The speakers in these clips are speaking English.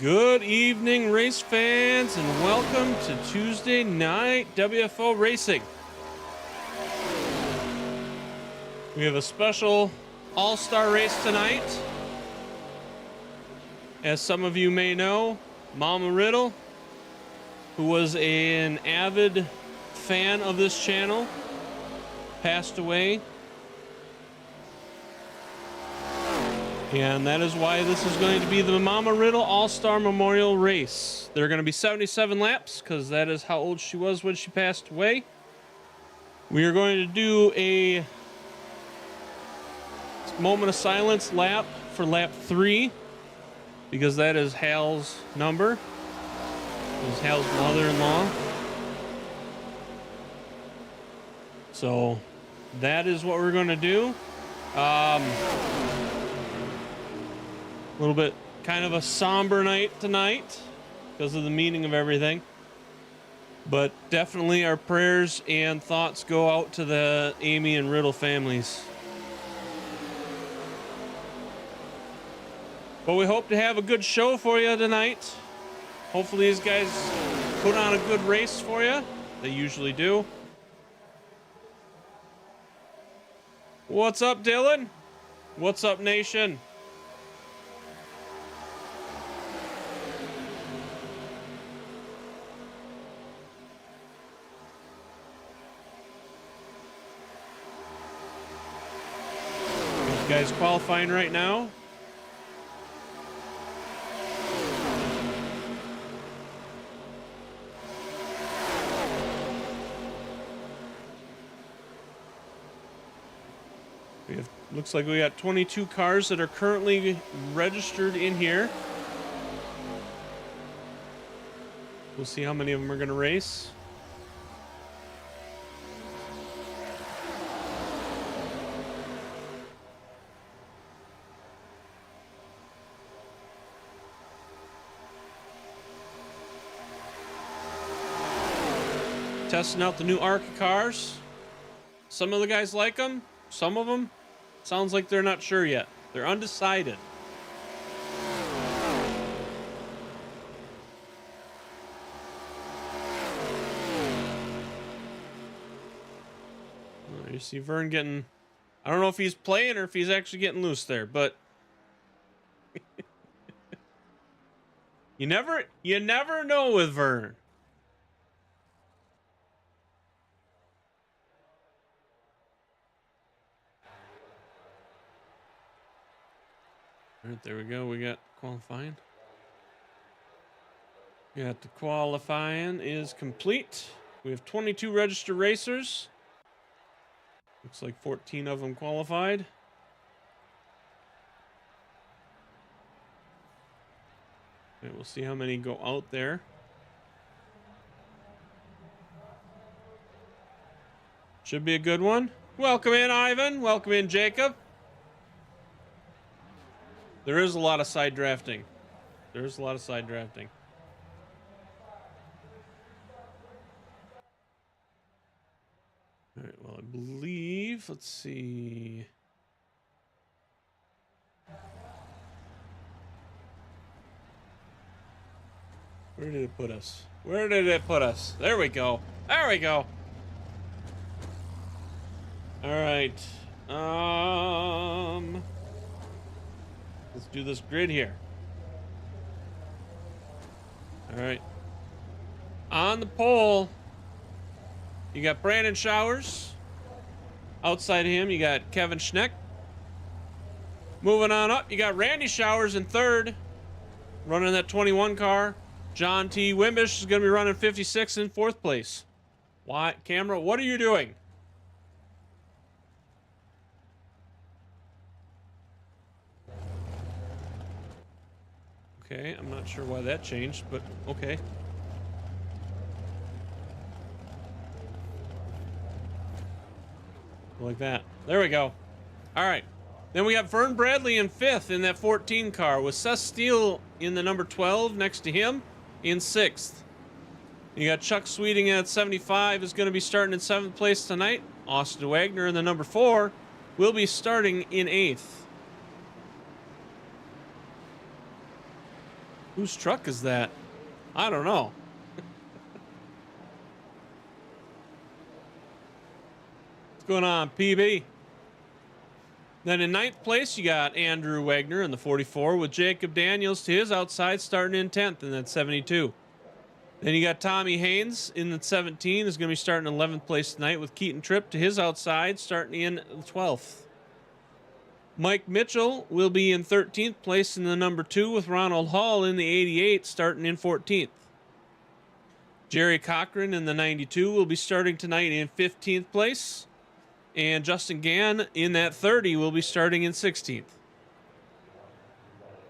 Good evening, race fans, and welcome to Tuesday night WFO racing. We have a special all-star race tonight. As some of you may know, Mama Riddle, who was an avid fan of this channel, passed away. And that is why this is going to be the Mama Riddle All-Star Memorial Race. There are going to be 77 laps, because that is how old she was when she passed away. We are going to do a moment of silence lap for lap 3, because that is Hal's number. It was Hal's mother-in-law. So that is what we're going to do. A little bit kind of a somber night tonight because of the meaning of everything. But definitely our prayers and thoughts go out to the Amy and Riddle families. But we hope to have a good show for you tonight. Hopefully these guys put on a good race for you. They usually do. What's up, Dylan? What's up, nation? Guys qualifying right now. Looks like we got 22 cars that are currently registered in here. We'll see how many of them are going to race. Testing out the new ARCA cars. Some of the guys like them. Some of them sounds like they're not sure yet. They're undecided. You see Vern getting... I don't know if he's playing or if he's actually getting loose there, but... You never know with Vern. All right, there we go. We got qualifying. We got the qualifying is complete. We have 22 registered racers. Looks like 14 of them qualified. Okay, we'll see how many go out there. Should be a good one. Welcome in, Ivan. Welcome in, Jacob. There is a lot of side drafting. There's a lot of side drafting. All right, well, I believe, let's see. Where did it put us? Where did it put us? There we go. There we go. All right. Let's do this grid here. All right. On the pole, you got Brandon Showers. Outside of him, you got Kevin Schneck. Moving on up, you got Randy Showers in third, running that 21 car. John T. Wimbish is going to be running 56 in fourth place. Why, camera, what are you doing? Okay, I'm not sure why that changed, but okay. Like that. There we go. All right. Then we got Vern Bradley in fifth in that 14 car with Seth Steele in the number 12 next to him in sixth. You got Chuck Sweeting at 75 is going to be starting in seventh place tonight. Austin Wagner in the number 4 will be starting in eighth. Whose truck is that? I don't know. What's going on, PB? Then in 9th place, you got Andrew Wagner in the 44 with Jacob Daniels to his outside starting in 10th in that 72. Then you got Tommy Haynes in the 17 is going to be starting in 11th place tonight with Keaton Tripp to his outside starting in the 12th. Mike Mitchell will be in 13th place in the number 2 with Ronald Hall in the 88 starting in 14th. Jerry Cochran in the 92 will be starting tonight in 15th place. And Justin Gann in that 30 will be starting in 16th.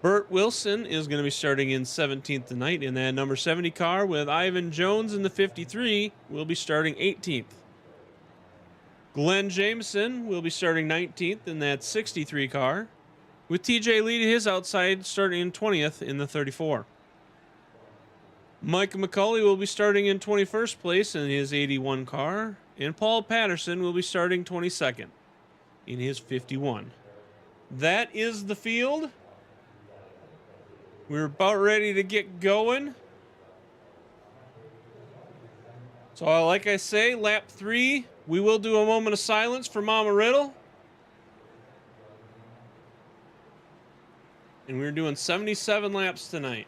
Burt Wilson is going to be starting in 17th tonight in that number 70 car with Ivan Jones in the 53 will be starting 18th. Glenn Jameson will be starting 19th in that 63 car with TJ Lee to his outside starting in 20th in the 34. Mike McCauley will be starting in 21st place in his 81 car, and Paul Patterson will be starting 22nd in his 51. That is the field. We're about ready to get going. So like I say, lap 3, we will do a moment of silence for Mama Riddle. And we're doing 77 laps tonight.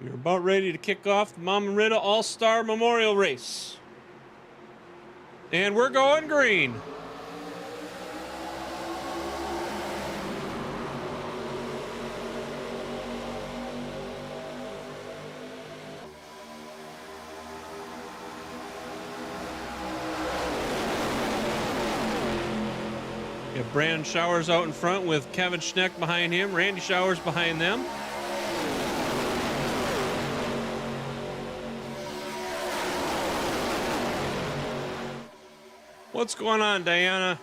We're about ready to kick off the Mama Riddle All-Star Memorial Race. And we're going green. We have Brandon Showers out in front with Kevin Schneck behind him, Randy Showers behind them. What's going on, Diana?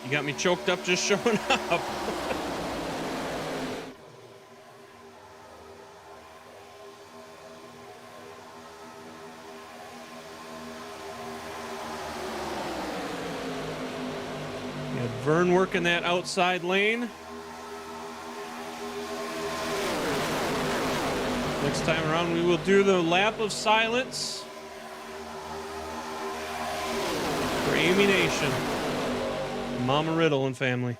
You got me choked up just showing up. Vern working that outside lane. Next time around, we will do the lap of silence for Amy Nation, Mama Riddle and family.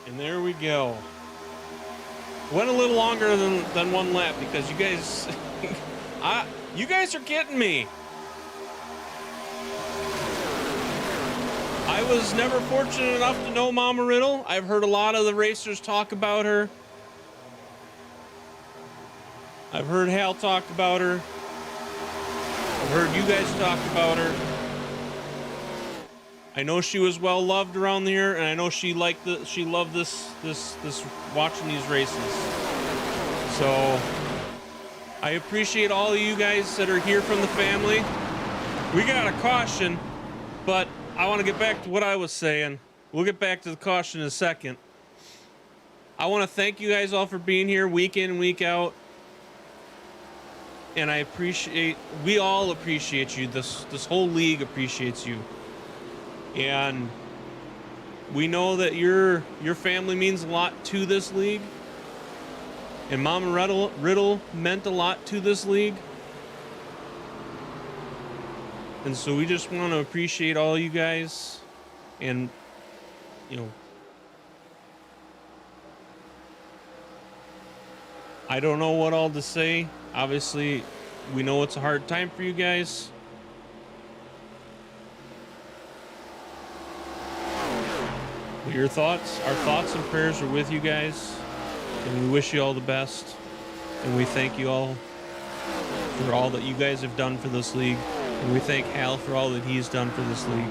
And there we go. Went a little longer than one lap because you guys, you guys are getting me. I was never fortunate enough to know Mama Riddle. I've heard a lot of the racers talk about her. I've heard Hal talk about her. I've heard you guys talk about her. I know she was well loved around here, and I know she loved this watching these races. So I appreciate all of you guys that are here from the family. We got a caution, but I want to get back to what I was saying. We'll get back to the caution in a second. I want to thank you guys all for being here week in and week out. And we all appreciate you. This whole league appreciates you. And we know that your family means a lot to this league. And Mama Riddle meant a lot to this league. And so we just want to appreciate all you guys. And, you know, I don't know what all to say. Obviously, we know it's a hard time for you guys. But our thoughts and prayers are with you guys. And we wish you all the best. And we thank you all for all that you guys have done for this league. And we thank Hal for all that he's done for this league.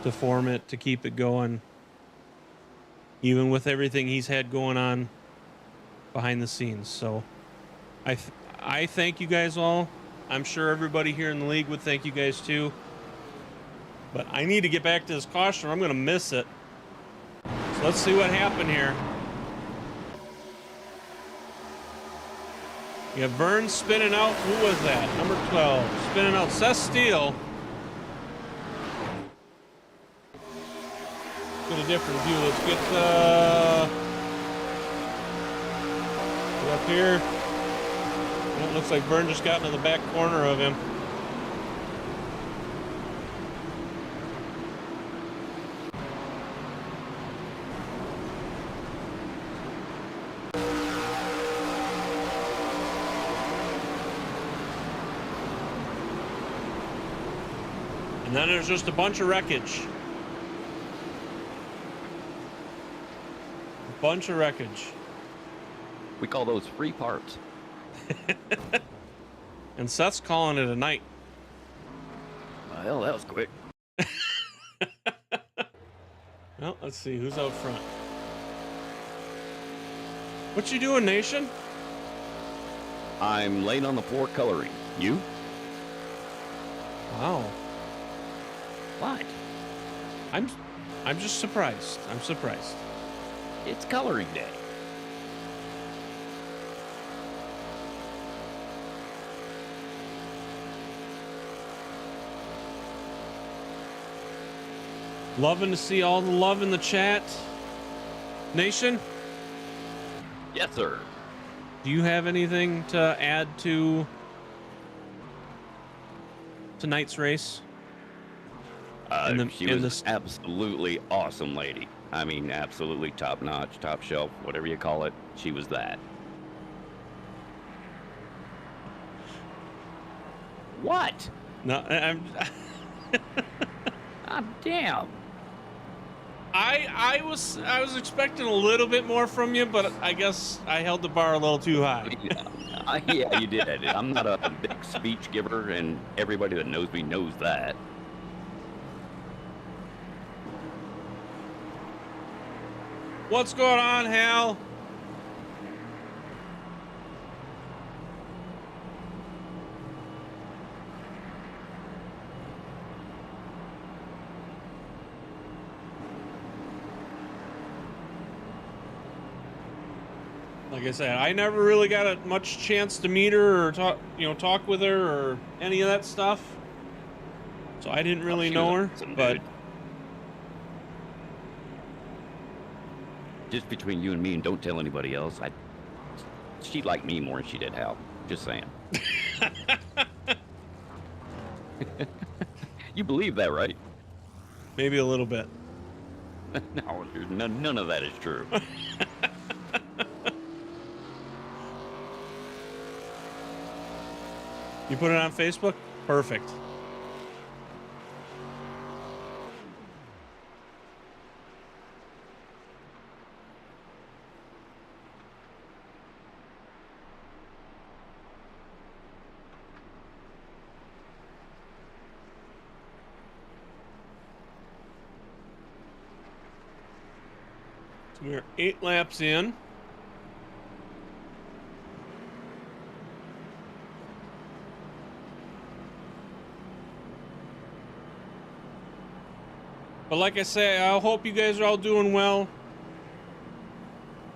To form it, to keep it going. Even with everything he's had going on behind the scenes. So I thank you guys all. I'm sure everybody here in the league would thank you guys too. But I need to get back to this caution or I'm going to miss it. So let's see what happened here. You have Vern spinning out. Who was that? Number 12. Spinning out Seth Steele. Get a different view. Let's get up here. Well, it looks like Vern just got into the back corner of him. And then there's just a bunch of wreckage. A bunch of wreckage. We call those free parts. And Seth's calling it a night. Well, that was quick. Well, let's see who's out front. What you doing, Nation? I'm laying on the floor coloring. You? Wow. What? I'm just surprised. I'm surprised. It's coloring day. Loving to see all the love in the chat. Nation? Yes, sir. Do you have anything to add to tonight's race? She was an absolutely awesome lady. I mean, absolutely top notch, top shelf, whatever you call it. She was that. What? No, I'm. Ah, damn. I was expecting a little bit more from you, but I guess I held the bar a little too high. Yeah, you did. I'm not a big speech giver, and everybody that knows me knows that. What's going on, Hal? Like I said, I never really got much chance to meet her or talk with her or any of that stuff. So I didn't really know her, but just between you and me, and don't tell anybody else, she liked me more than she did Hal. Just saying. You believe that, right? Maybe a little bit. No, none of that is true. You put it on Facebook? Perfect. So we're 8 laps in. But like I say, I hope you guys are all doing well.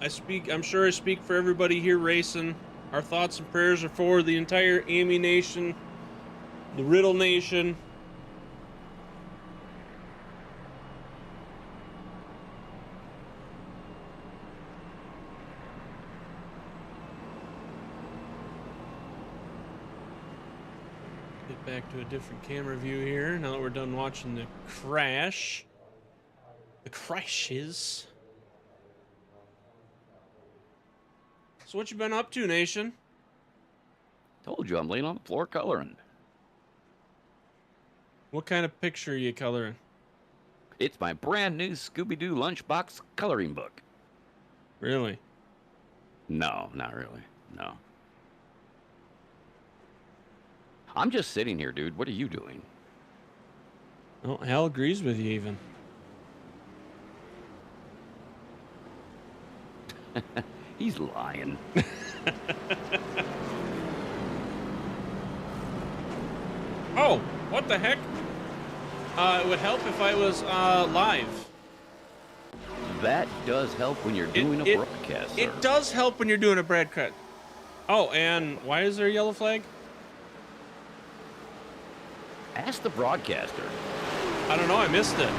I'm sure I speak for everybody here racing. Our thoughts and prayers are for the entire Amy Nation, the Riddle Nation. Get back to a different camera view here now that we're done watching the crash. The crashes. So what you been up to, Nation? Told you I'm laying on the floor coloring. What kind of picture are you coloring? It's my brand new Scooby-Doo lunchbox coloring book. Really? No, not really. No. I'm just sitting here, dude. What are you doing? Oh, Hal agrees with you even. He's lying. Oh, what the heck? It would help if I was live. That does help when you're doing a broadcast, sir. It does help when you're doing a broadcast. Oh, and why is there a yellow flag? Ask the broadcaster. I don't know, I missed it.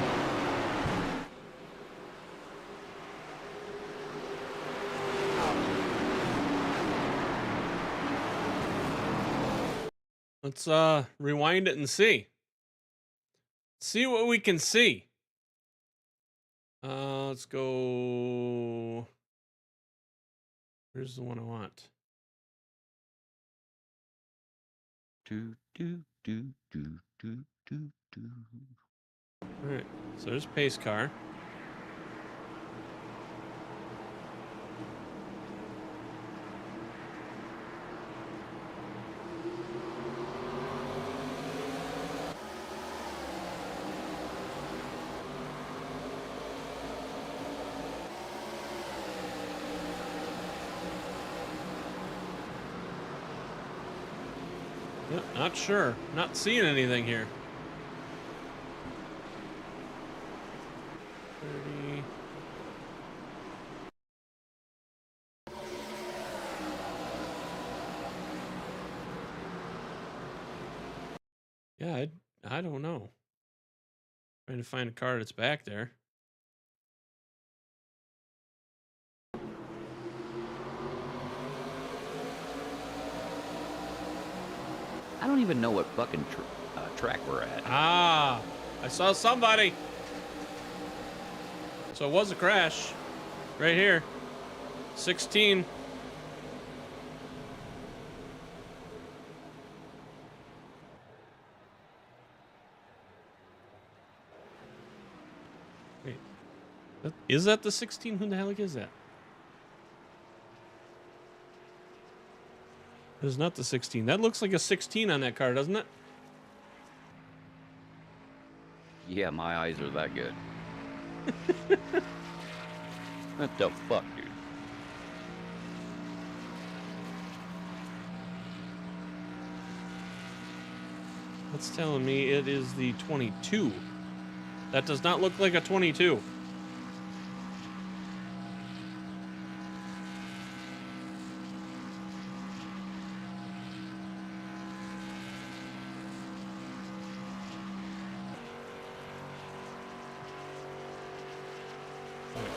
Let's rewind it and see. See what we can see. Let's go. Where's the one I want? Do, do, do, do, do, do, do. All right, so there's pace car. Yep, not sure. Not seeing anything here. 30. Yeah, I don't know. Trying to find a car that's back there. I don't even know what fucking track we're at. Ah, I saw somebody. So it was a crash. Right here. 16. Wait. Is that the 16? Who the hell is that? It is not the 16. That looks like a 16 on that car, doesn't it? Yeah, my eyes are that good. What the fuck, dude? That's telling me it is the 22. That does not look like a 22.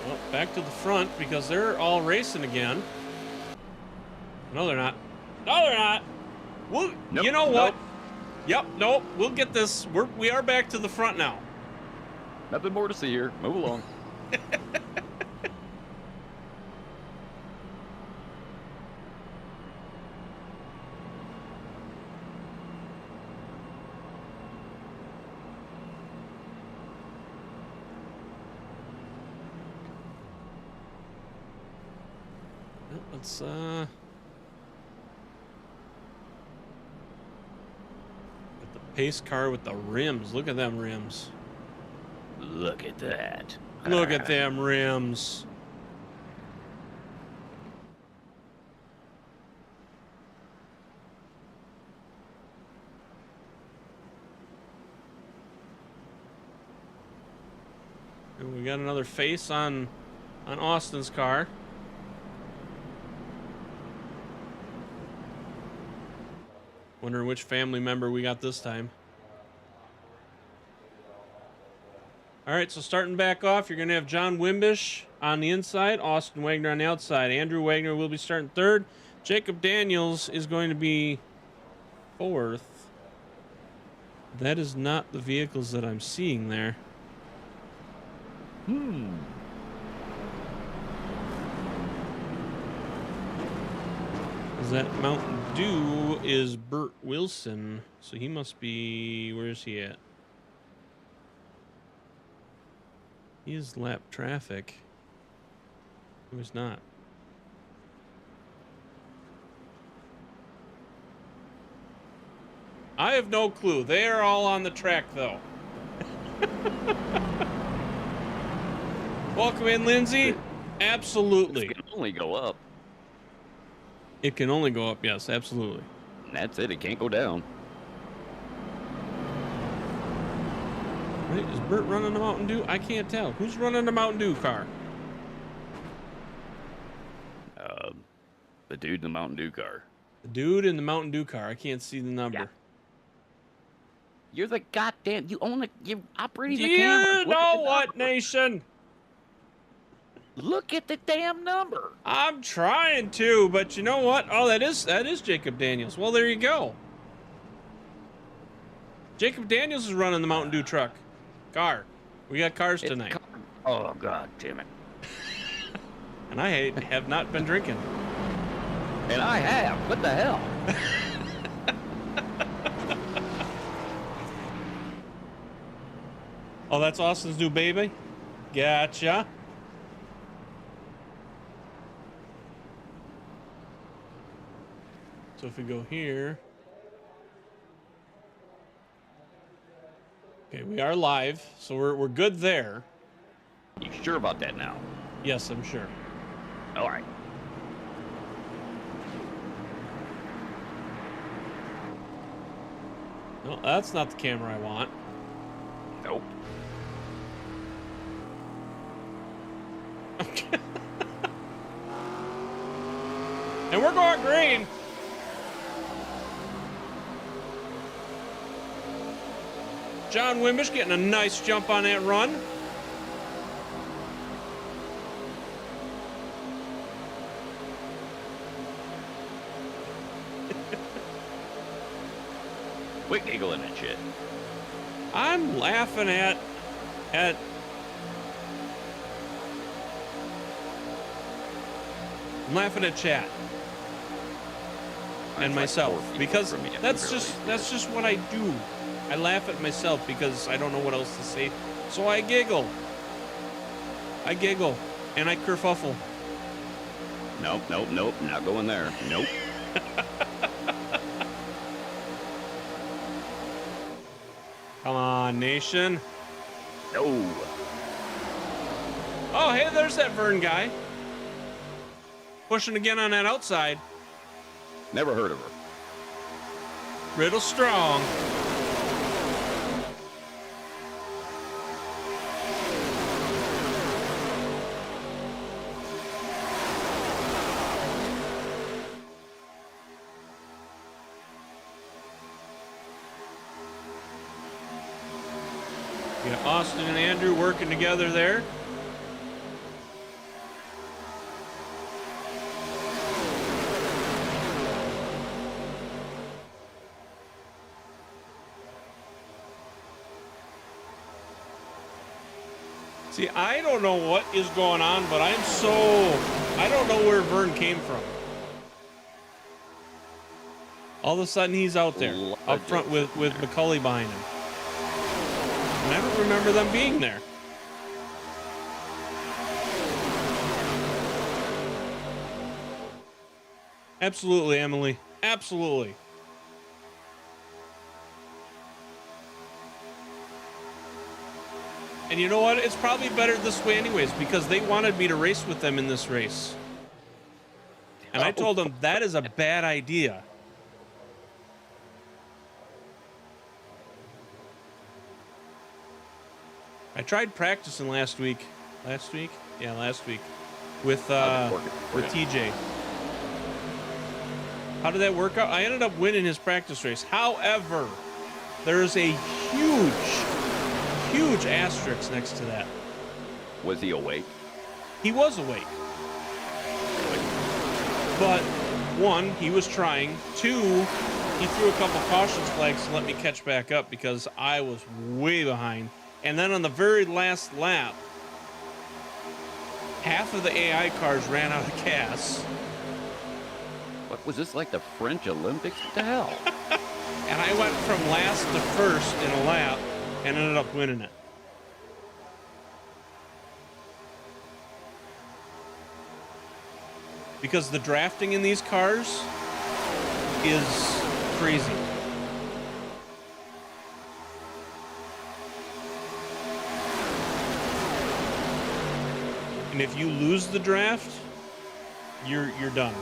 Well, back to the front because they're all racing again. No, they're not. No, they're not. Well, nope, you know what? Nope. Yep, nope. We'll get this. We are back to the front now. Nothing more to see here. Move along. Let's the pace car with the rims. Look at them rims. Look at that. Look at them rims. And we got another face on Austin's car. Wondering which family member we got this time. All right, so starting back off, you're going to have John Wimbish on the inside, Austin Wagner on the outside. Andrew Wagner will be starting third. Jacob Daniels is going to be fourth. That is not the vehicles that I'm seeing there. That Mountain Dew is Bert Wilson, so he must be, where's he at? He is lap traffic. He was not. I have no clue. They are all on the track, though. Welcome in, Lindsay. Absolutely. It can only go up. It can only go up, yes, absolutely. And that's it. It can't go down. Right, is Bert running the Mountain Dew? I can't tell. Who's running the Mountain Dew car? The dude in the Mountain Dew car. The dude in the Mountain Dew car. I can't see the number. Yeah. You're the goddamn. You're operating the camera. You know what, Nation? Look at the damn number. I'm trying to, but you know what? Oh, that is Jacob Daniels. Well, there you go. Jacob Daniels is running the Mountain Dew truck. Car. We got cars tonight. Oh, God damn it. And I have not been drinking. And I have. What the hell? Oh, that's Austin's new baby? Gotcha. So if we go here. Okay, we are live, so we're good there. You sure about that now? Yes, I'm sure. All right. No, that's not the camera I want. Nope. And we're going green. John Wimbish getting a nice jump on that run. Quit giggling and shit. I'm laughing at I'm laughing at chat and myself because that's just what I do. I laugh at myself because I don't know what else to say, so I giggle. I giggle and I kerfuffle. Nope, nope, nope. Not going there. Nope. Come on, Nation. No. Oh, hey, there's that Vern guy. Pushing again on that outside. Never heard of her. Riddle strong. You got Austin and Andrew working together there. See, I don't know what is going on, but I don't know where Vern came from. All of a sudden, he's out there, up front with McCulley behind him. And I don't remember them being there. Absolutely, Emily. Absolutely. And you know what? It's probably better this way anyways, because they wanted me to race with them in this race. And I told them that is a bad idea. I tried practicing last week. Last week? Yeah, last week. With TJ. How did that work out? I ended up winning his practice race. However, there's a huge asterisk next to that. Was he awake? He was awake. But, one, he was trying. Two, he threw a couple caution flags to let me catch back up because I was way behind. And then on the very last lap, half of the AI cars ran out of gas. What was this, like the French Olympics? What the hell? And I went from last to first in a lap and ended up winning it. Because the drafting in these cars is crazy. And if you lose the draft, you're done.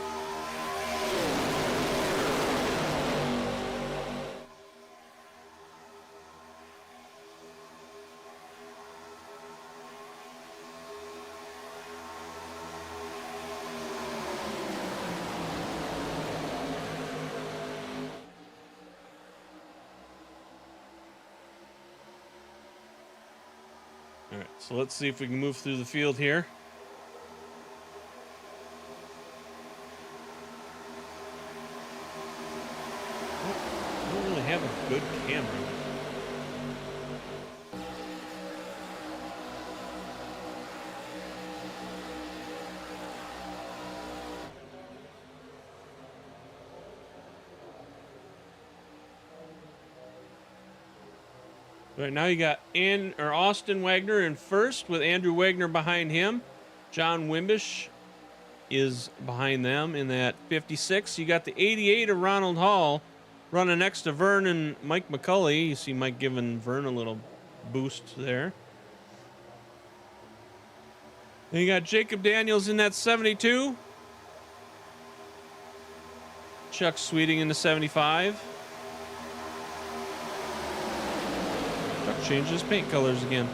All right, so let's see if we can move through the field here. I don't really have a good camera. Right now you got Austin Wagner in first with Andrew Wagner behind him. John Wimbish is behind them in that 56. You got the 88 of Ronald Hall running next to Vern and Mike McCulley. You see Mike giving Vern a little boost there. Then you got Jacob Daniels in that 72. Chuck Sweeting in the 75. Chuck changes paint colors again.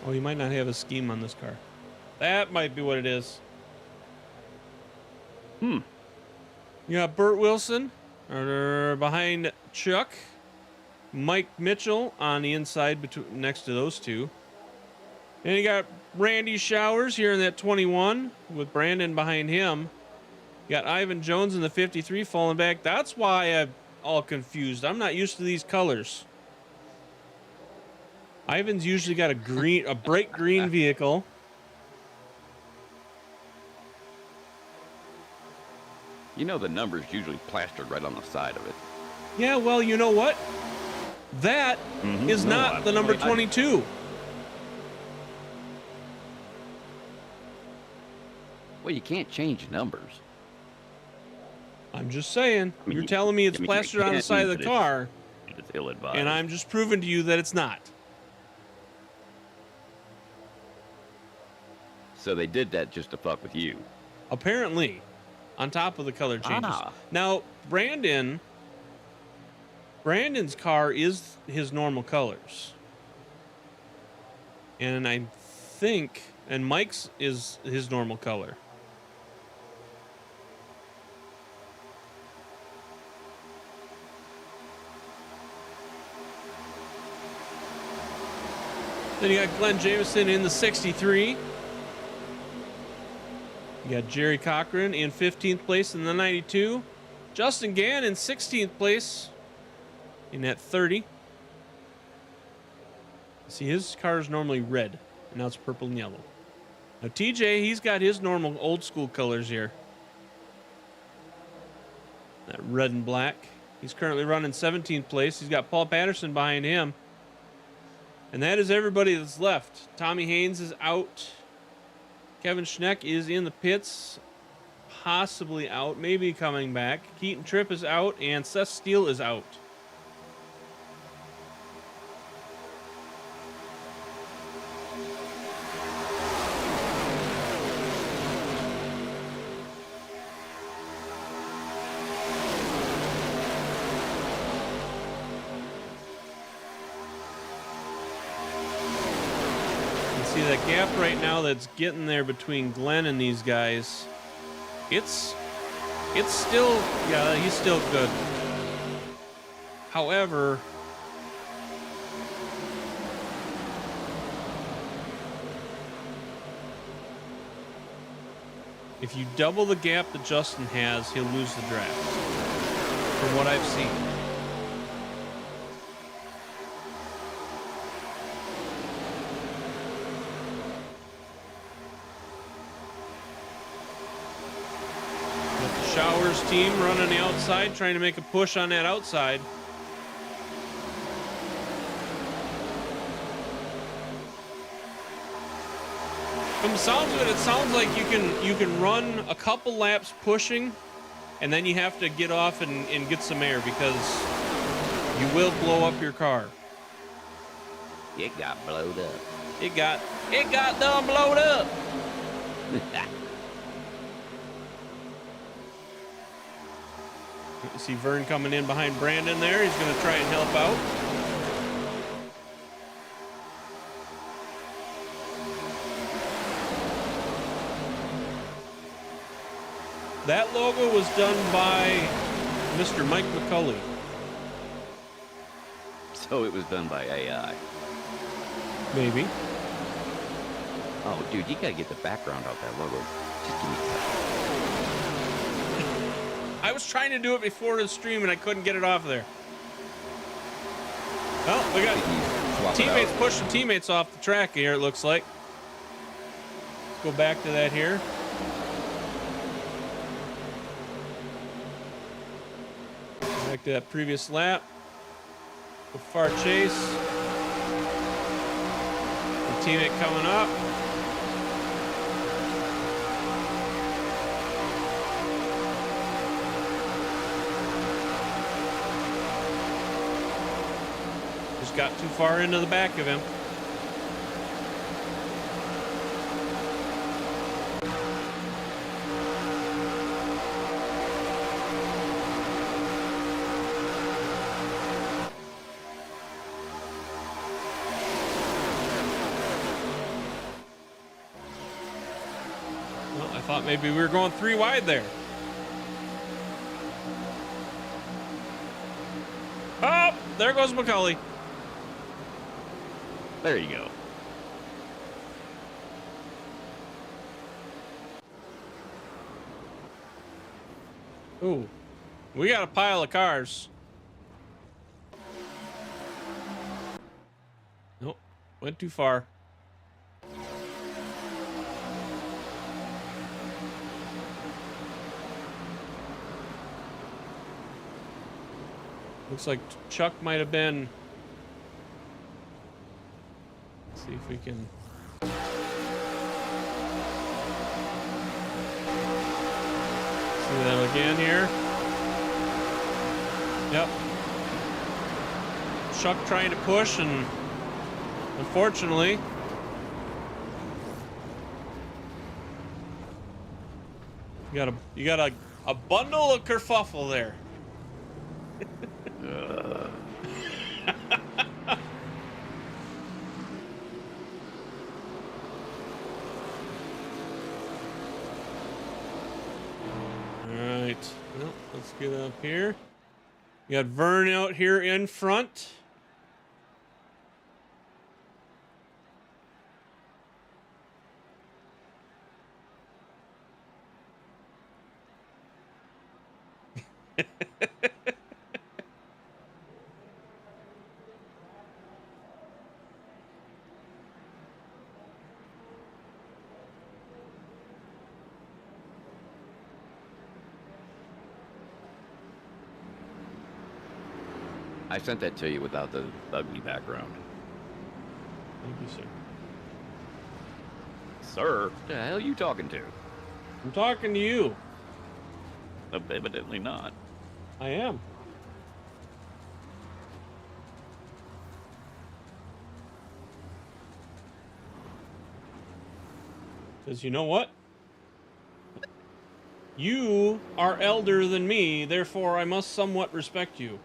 Oh, you might not have a scheme on this car. That might be what it is. You got Burt Wilson behind Chuck. Mike Mitchell on the inside next to those two. And you got Randy Showers here in that 21 with Brandon behind him. You got Ivan Jones in the 53 falling back. That's why I'm all confused. I'm not used to these colors. Ivan's usually got a bright green vehicle. You know the number's usually plastered right on the side of it. Yeah, well, you know what? That is not the number 22. Well, you can't change numbers. I'm just saying. I mean, you're telling me it's you plastered on the can't, side of the but car, It's ill-advised. and I'm just proving to you that it's not. So they did that just to fuck with you. Apparently, on top of the color changes. Now, Brandon's car is his normal colors. And I think, and Mike's is his normal color. Then you got Glenn Jameson in the 63. You got Jerry Cochran in 15th place in the 92. Justin Gann in 16th place in that 30. See, his car is normally red, and now it's purple and yellow. Now, TJ, he's got his normal old school colors here. That red and black. He's currently running 17th place. He's got Paul Patterson behind him. And that is everybody that's left. Tommy Haynes is out. Kevin Schneck is in the pits, possibly out, maybe coming back. Keaton Tripp is out, and Seth Steele is out. See that gap right now that's getting there between Glenn and these guys. It's still, yeah, he's still good. However, if you double the gap that Justin has, he'll lose the draft. From what I've seen. Got the Showers team running the outside, trying to make a push on that outside. From the sounds of it, it sounds like you can run a couple laps pushing, and then you have to get off and get some air because you will blow up your car. It got blowed up. It got done blowed up. You see Vern coming in behind Brandon there. He's going to try and help out. That logo was done by Mr. Mike McCulley. So it was done by AI. Maybe. Oh, dude, you gotta get the background off that logo. Just give me a second. I was trying to do it before the stream and I couldn't get it off there. Well, we got teammates pushing teammates off the track here, it looks like. Let's go back to that here. Back to that previous lap. The far chase. The teammate coming up. Just got too far into the back of him. Well, I thought maybe we were going 3 wide there. Oh, there goes McCulley. There you go. Ooh, we got a pile of cars. Nope, went too far. Looks like Chuck might have been. Let's see if we can. See that again here. Yep. Chuck trying to push, and unfortunately, you got a bundle of kerfuffle there. Alright, well, let's get up here. We got Vern out here in front. I sent that to you without the ugly background. Thank you, sir. Sir? What the hell are you talking to? I'm talking to you. Evidently not. I am. Because you know what? You are elder than me, therefore I must somewhat respect you.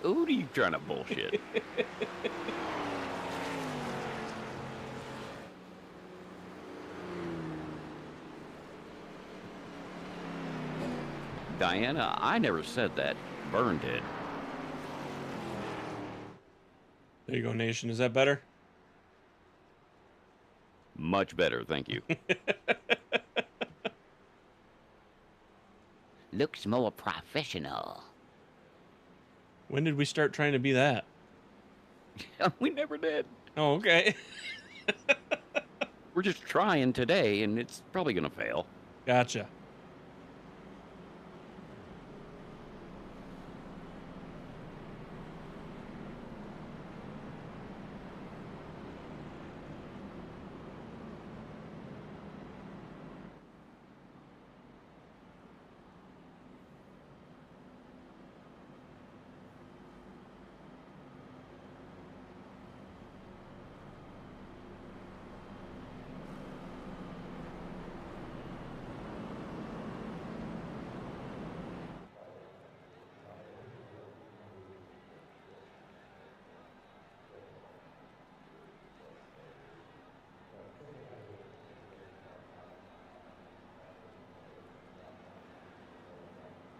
Who are you trying to bullshit? Diana, I never said that. Vern did. There you go, Nation. Is that better? Much better, thank you. Looks more professional. When did we start trying to be that? We never did. Oh, okay. We're just trying today, and it's probably going to fail. Gotcha.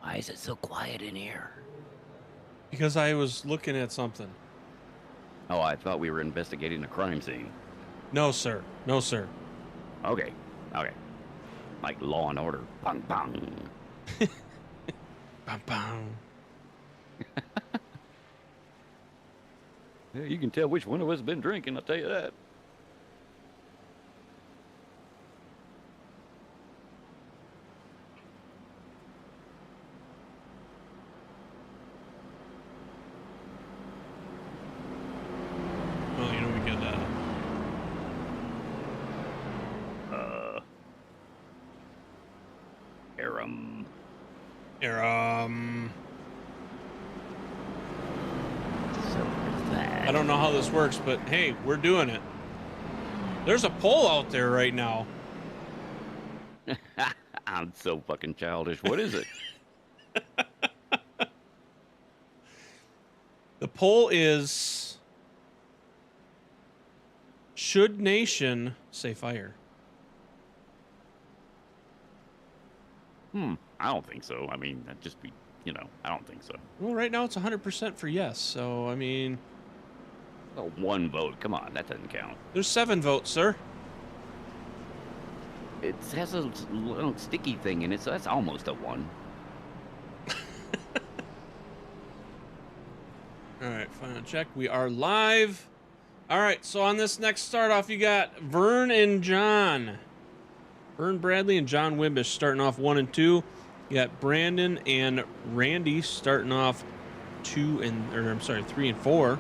Why is it so quiet in here? Because I was looking at something. Oh, I thought we were investigating a crime scene. No, sir. No, sir. Okay. Like Law and Order. Bang, bang. Bam, bam. Yeah, you can tell which one of us has been drinking, I'll tell you that. Well, you know, we could, Aram. So is that. I don't know how this works, but hey, we're doing it. There's a pole out there right now. I'm so fucking childish. What is it? The poll is, should Nation say fire? I don't think so. I mean, that'd just be, I don't think so. Well, right now it's 100% for yes. So, I mean, Well, one vote. Come on, that doesn't count. there's 7 votes, sir. It has a little sticky thing in it, so that's almost a 1. All right, final check. We are live. All right, so on this next start off, you got Vern and John. Vern Bradley and John Wimbish starting off 1 and 2. You got Brandon and Randy starting off 3 and 4.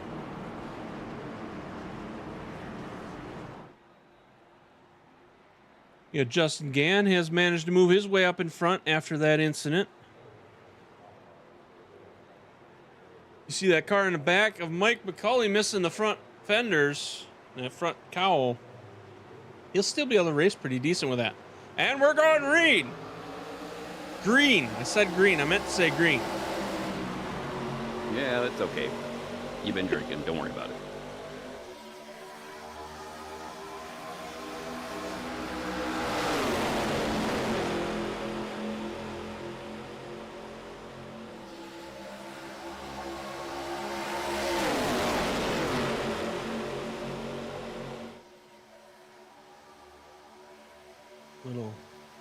You got Justin Gann has managed to move his way up in front after that incident. You see that car in the back of Mike McCauley missing the front fenders, that front cowl. He'll still be able to race pretty decent with that. And we're going green. Green. I said green. I meant to say green. Yeah, that's okay. You've been drinking. Don't worry about it.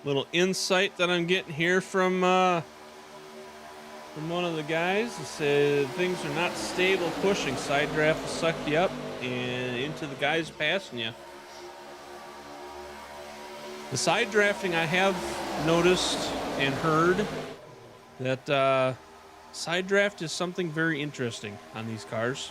Little insight that I'm getting here from one of the guys. He said things are not stable pushing. Side draft will suck you up and into the guys passing you. The side drafting, I have noticed and heard that side draft is something very interesting on these cars.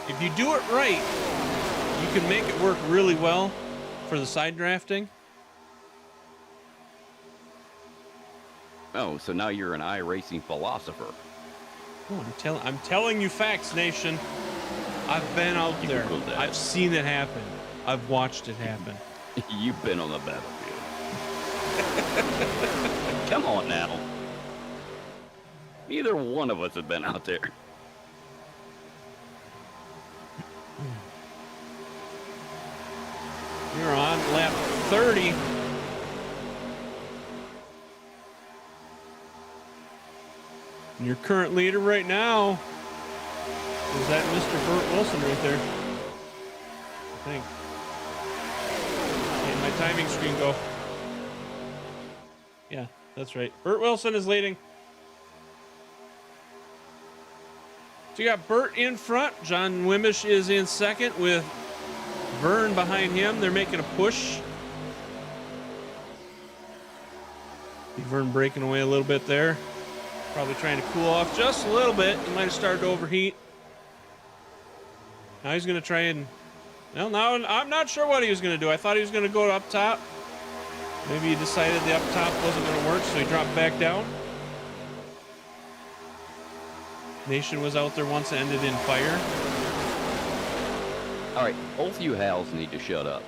If you do it right, you can make it work really well for the side drafting. Oh, so now you're an iRacing philosopher. Oh, I'm telling you facts, Nation. I've been out there. I've seen it happen. I've watched it happen. You've been on the battlefield. Come on now. Neither one of us have been out there. You're on lap 30. And your current leader right now is that Mr. Burt Wilson right there. I think. And my timing screen go. Yeah, that's right. Burt Wilson is leading. So you got Burt in front. John Wimbish is in second with Vern behind him. They're making a push. Vern breaking away a little bit there. Probably trying to cool off just a little bit. He might have started to overheat. Now he's going to try and... Well, now I'm not sure what he was going to do. I thought he was going to go up top. Maybe he decided the up top wasn't going to work, so he dropped back down. Nation was out there once, ended in fire. All right, both you Hals need to shut up.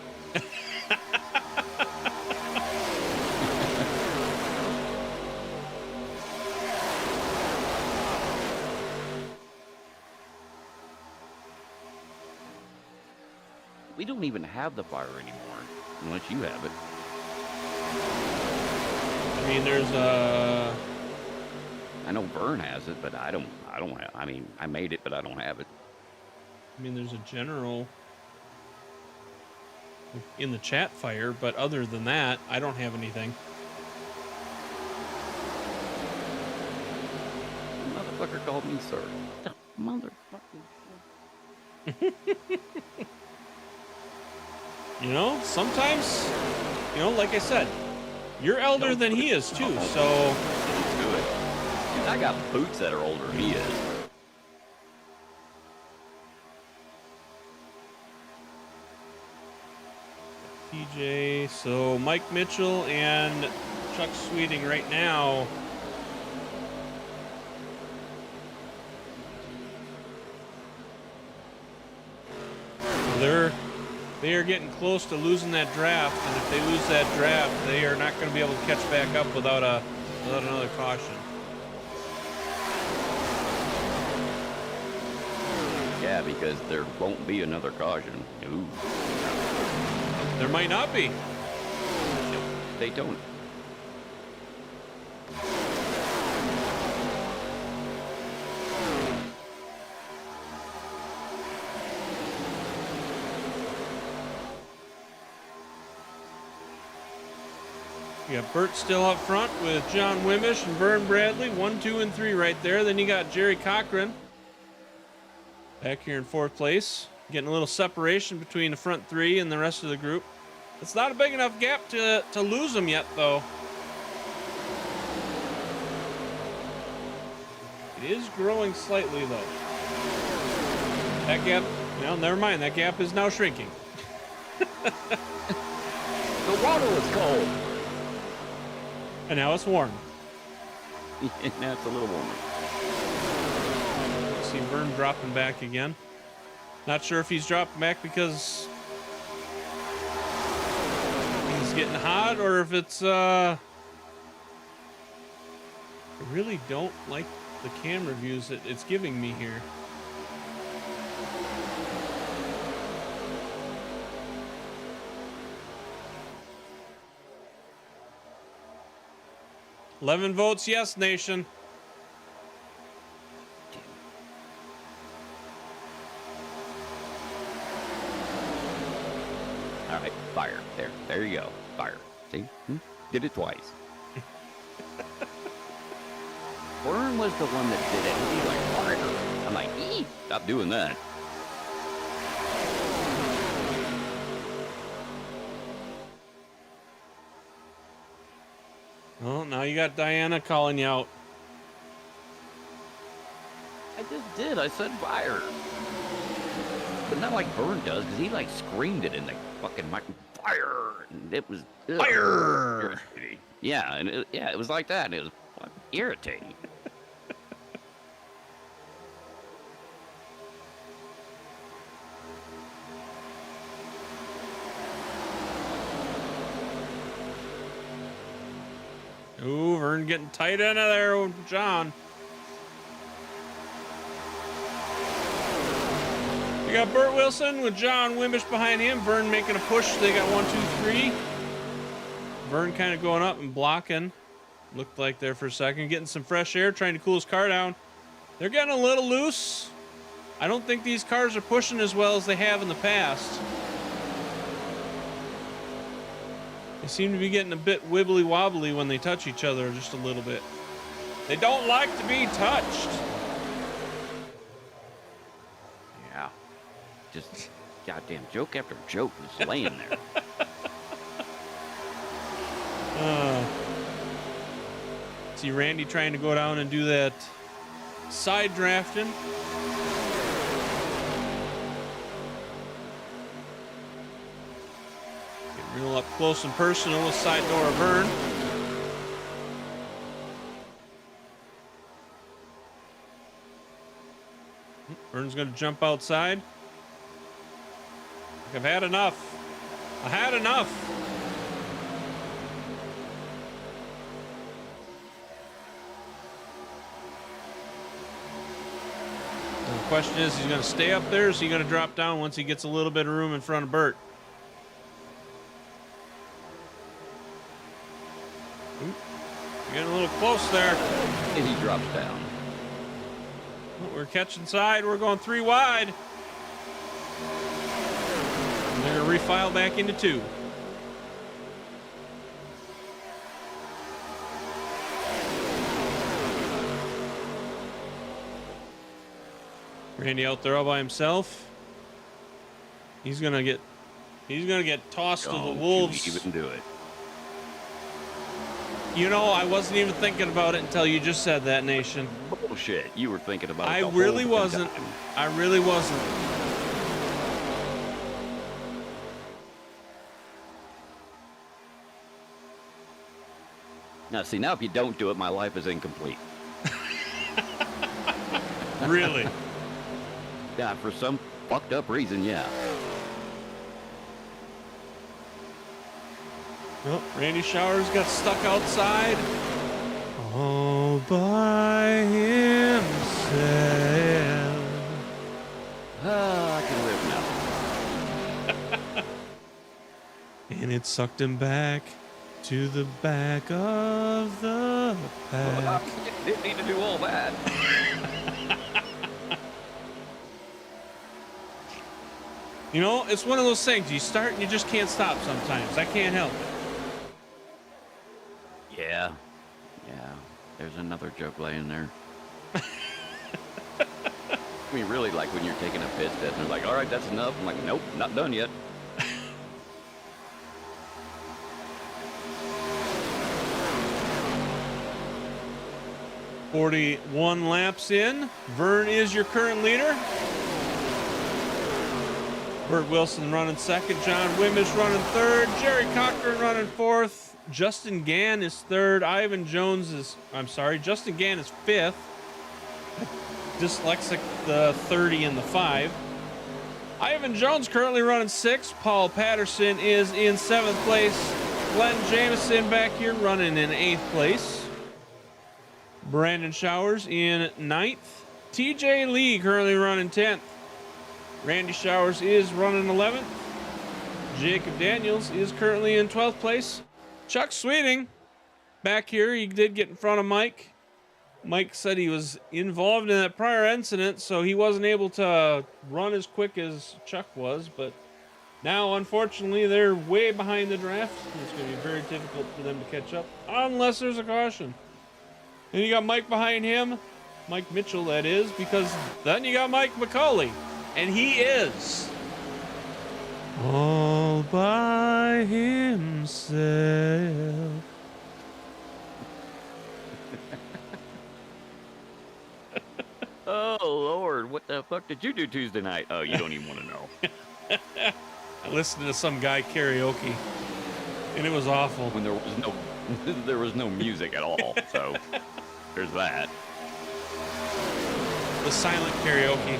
We don't even have the fire anymore, unless you have it. I mean, there's a... I know Vern has it, but I don't have. I mean, I made it, but I don't have it. I mean, there's a general in the chat fire, but other than that, I don't have anything. Motherfucker called me sir. Motherfucking. You know, sometimes, you know, like I said, you're elder than he is too, so... Do it. Dude, I got boots that are older than he is. TJ, so Mike Mitchell and Chuck Sweeting right now. They are getting close to losing that draft, and if they lose that draft, they are not going to be able to catch back up without another caution. Yeah, because there won't be another caution. Ooh. There might not be. Daytona. You got Burt still up front with John Wimbish and Vern Bradley, 1, 2, and 3 right there. Then you got Jerry Cochran back here in 4th place, getting a little separation between the front 3 and the rest of the group. It's not a big enough gap to lose them yet, though. It is growing slightly, though. That gap, well, never mind. That gap is now shrinking. The water was cold. And now it's warm. Now it's a little warmer. See Vern dropping back again. Not sure if he's dropping back because he's getting hot or if it's I really don't like the camera views that it's giving me here. $11 votes yes, nation. All right, fire. There you go. Fire. See? Did it twice. Vern was the one that did it. He's like, fire. I'm like, stop doing that. Oh, now you got Diana calling you out. I just did. I said fire. But not like Vern does, because he like screamed it in the fucking microphone. Fire! And it was Fire! Yeah, and it was like that. And it was fucking irritating. Ooh, Vern getting tight into there with John. You got Burt Wilson with John Wimbish behind him. Vern making a push. They got 1, 2, 3. Vern kind of going up and blocking. Looked like there for a second. Getting some fresh air, trying to cool his car down. They're getting a little loose. I don't think these cars are pushing as well as they have in the past. They seem to be getting a bit wibbly wobbly when they touch each other just a little bit. They don't like to be touched. Yeah. Just goddamn joke after joke just laying there. See Randy trying to go down and do that side drafting. Getting real up close and personal with side door of Vern. Vern's going to jump outside. I've had enough. I had enough. And the question is, he's going to stay up there, or is he going to drop down once he gets a little bit of room in front of Burt? Ooh, getting a little close there. And he drops down. We're catching side. We're going 3 wide. And they're going to refile back into 2. Randy out there all by himself. He's gonna get tossed to the wolves. You even do it. You know, I wasn't even thinking about it until you just said that, Nation. Bullshit. You were thinking about it. I the really whole wasn't. time. I really wasn't. Now, see, now if you don't do it, my life is incomplete. Really? Yeah, for some fucked up reason, yeah. Well, Randy Showers got stuck outside. All by himself. I can live now. And it sucked him back to the back of the pack. Well, didn't need to do all that. You know, it's one of those things. You start and you just can't stop sometimes. I can't help it. Yeah. Yeah. There's another joke laying there. I mean, really, like when you're taking a piss test and they're like, all right, that's enough. I'm like, nope, not done yet. 41 laps in. Vern is your current leader. Burt Wilson running second. John Wimbish running third. Jerry Cochran running fourth. Justin Gann is third. Justin Gann is fifth. Dyslexic the 30 and the 5. Ivan Jones currently running sixth. Paul Patterson is in 7th place. Glenn Jameson back here running in 8th place. Brandon Showers in 9th. TJ Lee currently running 10th. Randy Showers is running 11th. Jacob Daniels is currently in 12th place. Chuck Sweeting back here. He did get in front of Mike. Mike said he was involved in that prior incident, so he wasn't able to run as quick as Chuck was. But now, unfortunately, they're way behind the draft. It's going to be very difficult for them to catch up, unless there's a caution. Then you got Mike behind him. Mike Mitchell, that is, because then you got Mike McCauley. And he is all by himself. Oh, Lord, what the fuck did you do Tuesday night? Oh, you don't even want to know. I listened to some guy karaoke, and it was awful. When there was no music at all, so there's that. The silent karaoke.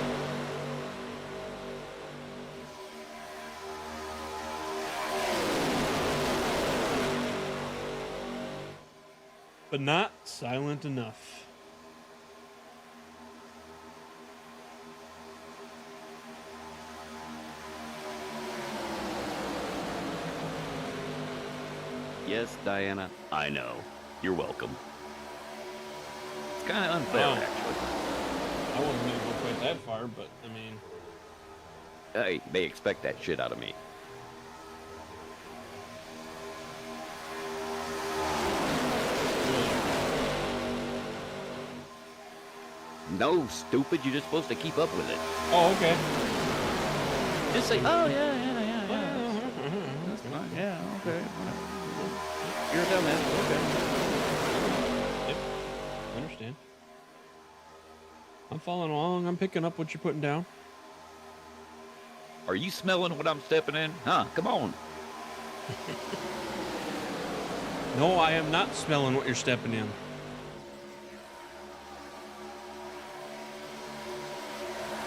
but not silent enough. Yes, Diana, I know. You're welcome. It's kind of unfair, actually. I wasn't going to go quite that far, but, I mean... Hey, they expect that shit out of me. No, stupid. You're just supposed to keep up with it. Oh, okay. Just say, oh, yeah. That's fine. Yeah, okay. You're a dumbass. Okay. Yep. I understand. I'm following along. I'm picking up what you're putting down. Are you smelling what I'm stepping in? Huh? Come on. No, I am not smelling what you're stepping in.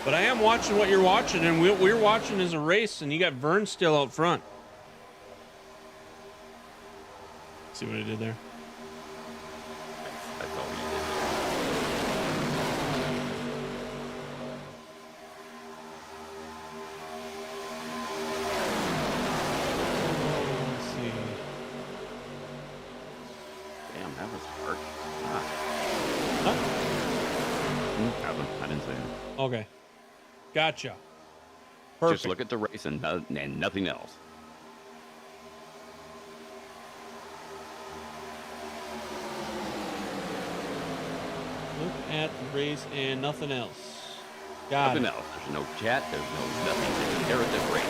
But I am watching what you're watching, and we're watching as a race, and you got Vern still out front. See what I did there? That's all you Let's see. Damn, that was hard. Huh? I didn't say anything. Okay. Gotcha. Perfect. Just look at the race and nothing else. Look at the race and nothing else. Got Nothing it. else. There's no chat. There's no nothing. Just stare at this race.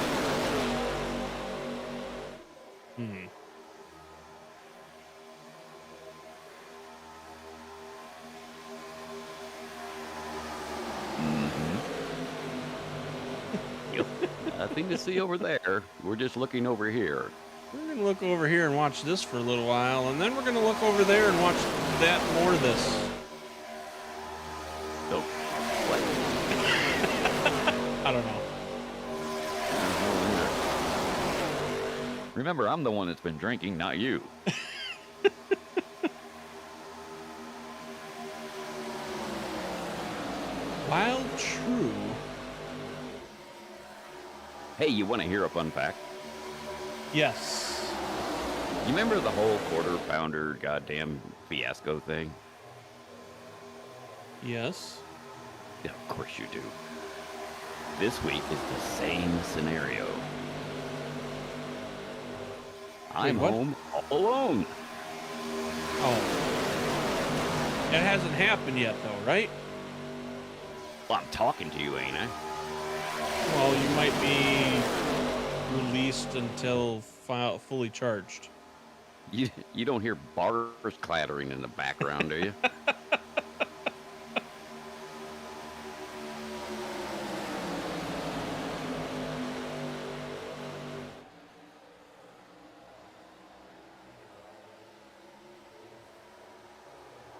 Hmm. Yep. Nothing to see over there. We're just looking over here. We're going to look over here and watch this for a little while, and then we're going to look over there and watch that more of this. So, what? I don't know. Remember, I'm the one that's been drinking, not you. While true. Hey, you want to hear a fun fact? Yes. You remember the whole quarter pounder goddamn fiasco thing? Yes. Yeah, of course you do. This week is the same scenario. I'm what? home all alone. Oh. It hasn't happened yet, though, right? Well, I'm talking to you, ain't I? Well, you might be released until fully charged. You don't hear bars clattering in the background, do you?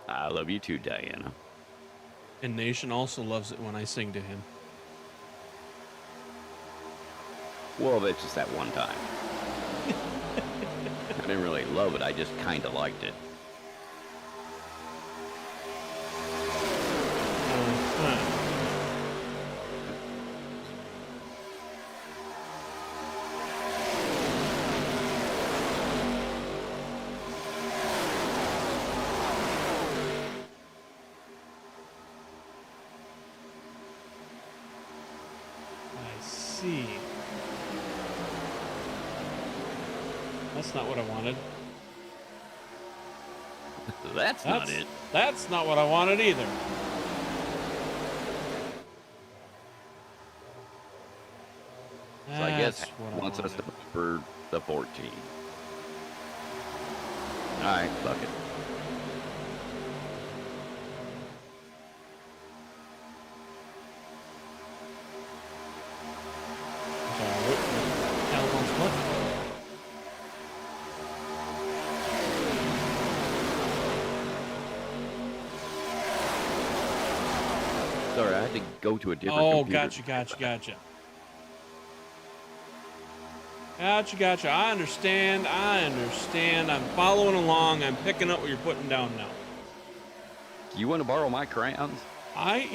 I love you too, Diana. And Nation also loves it when I sing to him. Well, that's just that one time. I didn't really love it. I just kind of liked it. I see. That's not what I wanted. That's not it. That's not what I wanted either. So I guess That's what I wants us to wanted. vote for the 14. All right, fuck it. Sorry, what hell wants what? Sorry, I had to go to a different Oh, computer. gotcha. Gotcha, gotcha. I understand. I understand. I'm following along. I'm picking up what you're putting down now. You want to borrow my crayons? I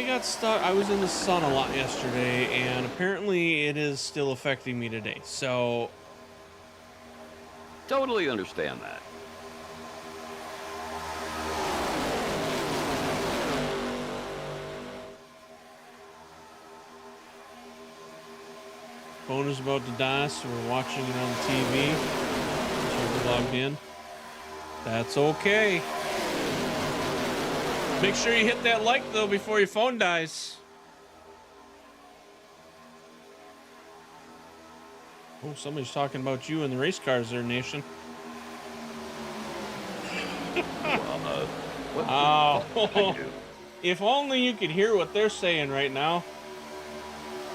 got stuck. I was in the sun a lot yesterday, and apparently it is still affecting me today. So, Totally understand that. phone is about to die, so we're watching it on the TV. So we're logged in. That's okay. Make sure you hit that like, though, before your phone dies. Oh, somebody's talking about you in the race cars there, Nation. What Oh, if only you could hear what they're saying right now.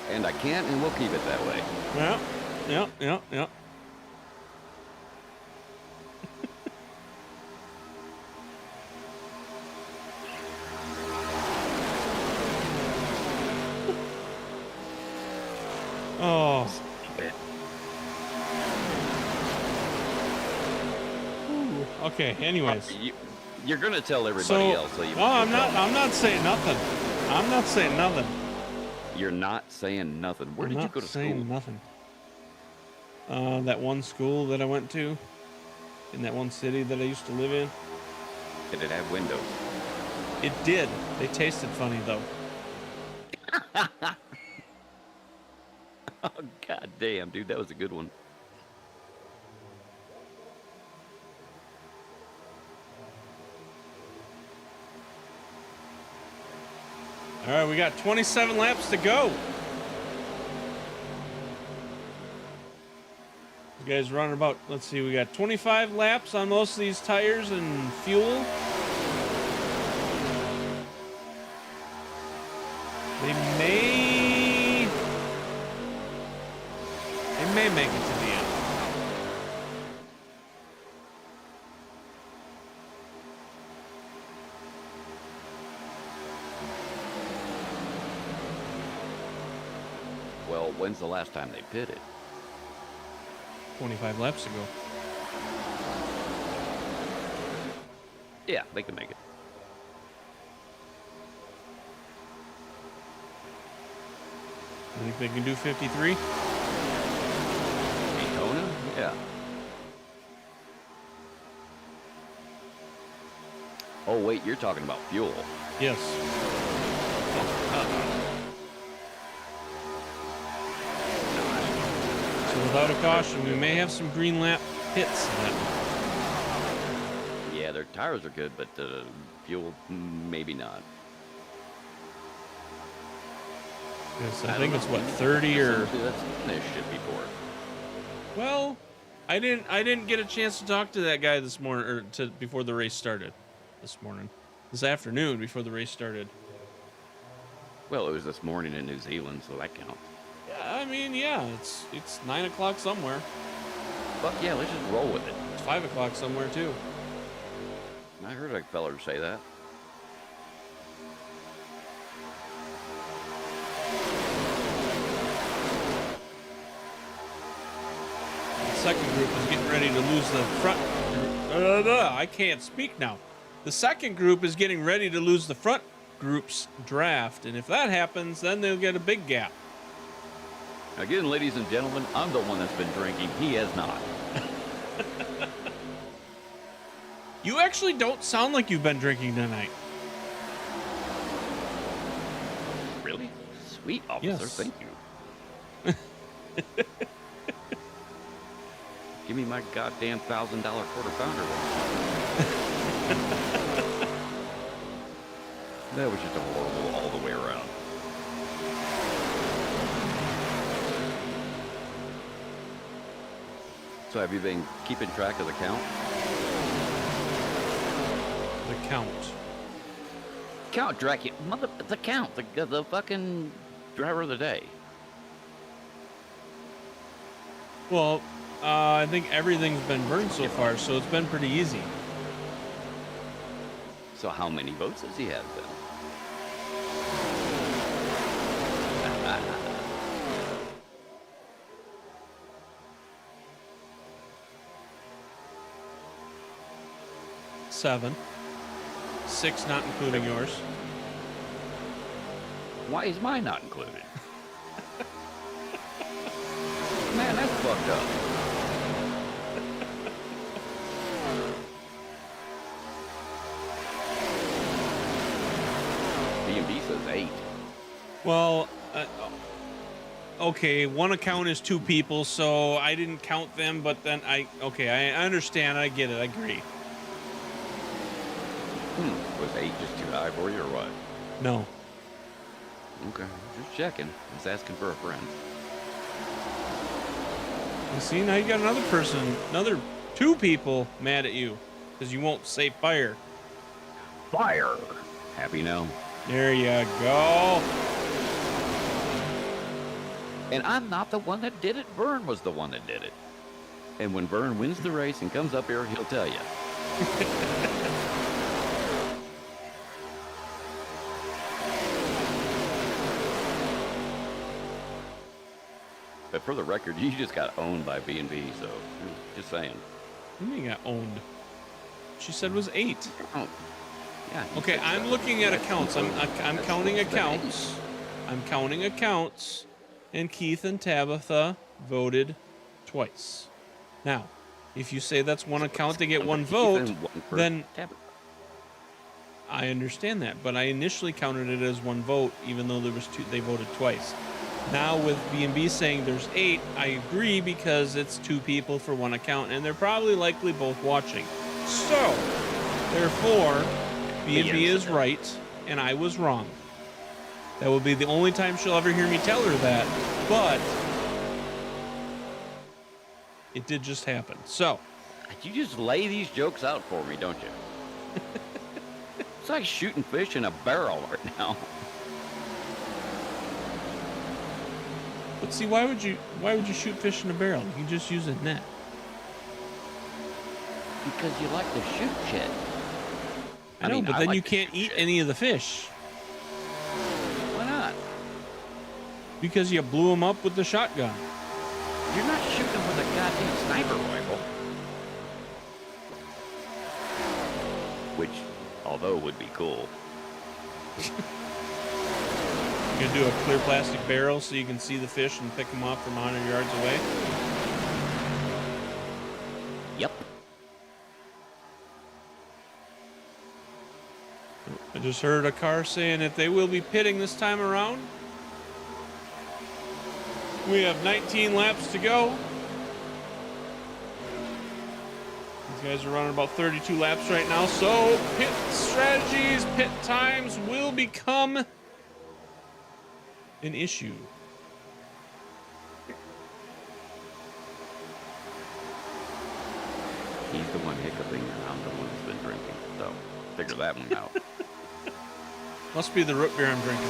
And I can't, and we'll keep it that way. Yeah. Oh. Ooh, okay, anyways. You're going to tell everybody else. So I'm not saying nothing. I'm not saying nothing. You're not saying nothing. Where did you go to school? Saying nothing. That one school that I went to, in that one city that I used to live in. Did it have windows? It did. They tasted funny, though. Oh, god damn, dude. That was a good one. All right, we got 27 laps to go. You guys running about, let's see, we got 25 laps on most of these tires and fuel. They may make it to the end. Well, when's the last time they pitted? 25 laps ago. Yeah, they can make it. I think they can do 53. Daytona? Yeah. Oh, wait, you're talking about fuel. Yes. So without a caution, we may have some green lap hits. Yeah, their tires are good, but fuel, maybe not. Yes, I think it's what, 30 or. That's finished shit before. Well, I didn't get a chance to talk to that guy this morning, or before the race started. This afternoon before the race started. Well, it was this morning in New Zealand, so that counts. Yeah, I mean, yeah, it's 9 o'clock somewhere. But yeah, let's just roll with it. It's 5 o'clock somewhere too. I heard a feller say that. The second group is getting ready to lose the front. I can't speak now. The second group is getting ready to lose the front group's draft, and if that happens, then they'll get a big gap. Again, ladies and gentlemen, I'm the one that's been drinking. He has not. You actually don't sound like you've been drinking tonight. Really? Sweet, officer. Yes. Thank you. Give me my goddamn $1,000 quarter pounder. That was just a horrible all the way around. So have you been keeping track of the count? The count. Count, Dracula. The count. The fucking driver of the day. Well, I think everything's been burned so far, so it's been pretty easy. So how many votes does he have then? 7. 6 not including yours. Why is mine not included? Man, that's fucked up. B&B says 8. Well, okay, one account is 2 people, so I didn't count them, but then I understand, I get it, I agree. Was 8 just too high for you or what? No. Okay, just checking. Just asking for a friend. You see, now you got another person, another 2 people mad at you because you won't say fire. Fire! Happy now? There you go. And I'm not the one that did it. Vern was the one that did it. And when Vern wins the race and comes up here, he'll tell you. But for the record, you just got owned by B&B, so just saying. What do you mean got owned? She said was 8. Oh, yeah. Okay, I'm looking at accounts. I'm counting accounts. I'm counting accounts. And Keith and Tabitha voted twice. Now, if you say that's one account, they get 1 vote, then I understand that. But I initially counted it as 1 vote, even though there was 2. They voted twice. Now with B&B saying there's 8, I agree because it's 2 people for 1 account, and they're probably likely both watching. So, therefore, B&B is right, and I was wrong. That will be the only time she'll ever hear me tell her that, but it did just happen. So, you just lay these jokes out for me, don't you? It's like shooting fish in a barrel right now. But see, why would you shoot fish in a barrel? You can just use a net. Because you like to shoot shit. I know, but then you can't eat any of the fish. Why not? Because you blew them up with the shotgun. You're not shooting with a goddamn sniper rifle. Which, although would be cool. You're gonna do a clear plastic barrel so you can see the fish and pick them up from 100 yards away? Yep. I just heard a car saying that they will be pitting this time around. We have 19 laps to go. These guys are running about 32 laps right now, so pit strategies, pit times will become an issue. He's the one hiccuping, and I'm the one who's been drinking. So, figure that one out. Must be the root beer I'm drinking.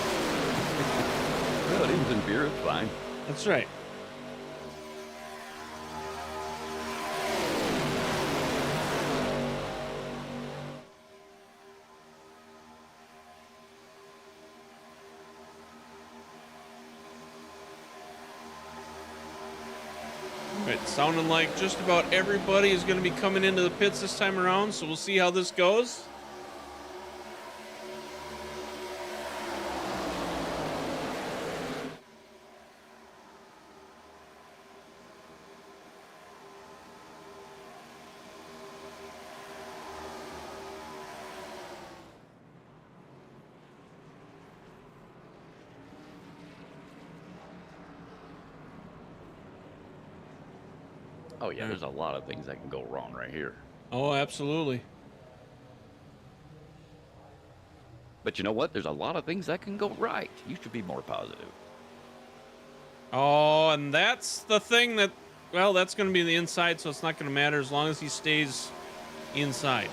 Well, it is in beer, it's fine. That's right. Right, sounding like just about everybody is going to be coming into the pits this time around, so we'll see how this goes. Oh, yeah, there's a lot of things that can go wrong right here. Oh, absolutely. But you know what? There's a lot of things that can go right. You should be more positive. Oh, and that's the thing that, well, that's going to be the inside, so it's not going to matter as long as he stays inside.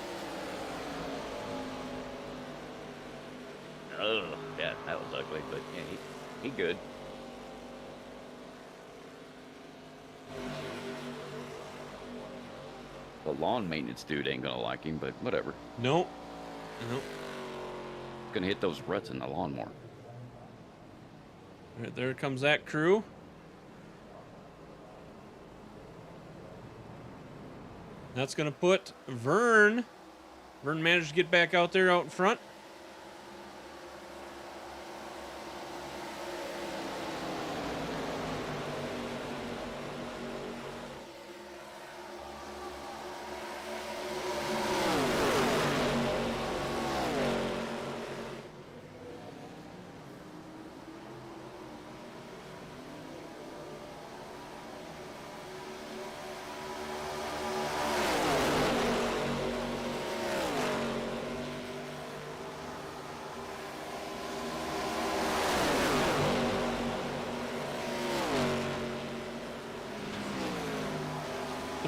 Oh, yeah, that was ugly, but yeah, he good. The lawn maintenance dude ain't gonna like him, but whatever. Nope. Nope. Gonna hit those ruts in the lawnmower. All right, there comes that crew. That's going to put Vern Vern managed to get back out there out in front.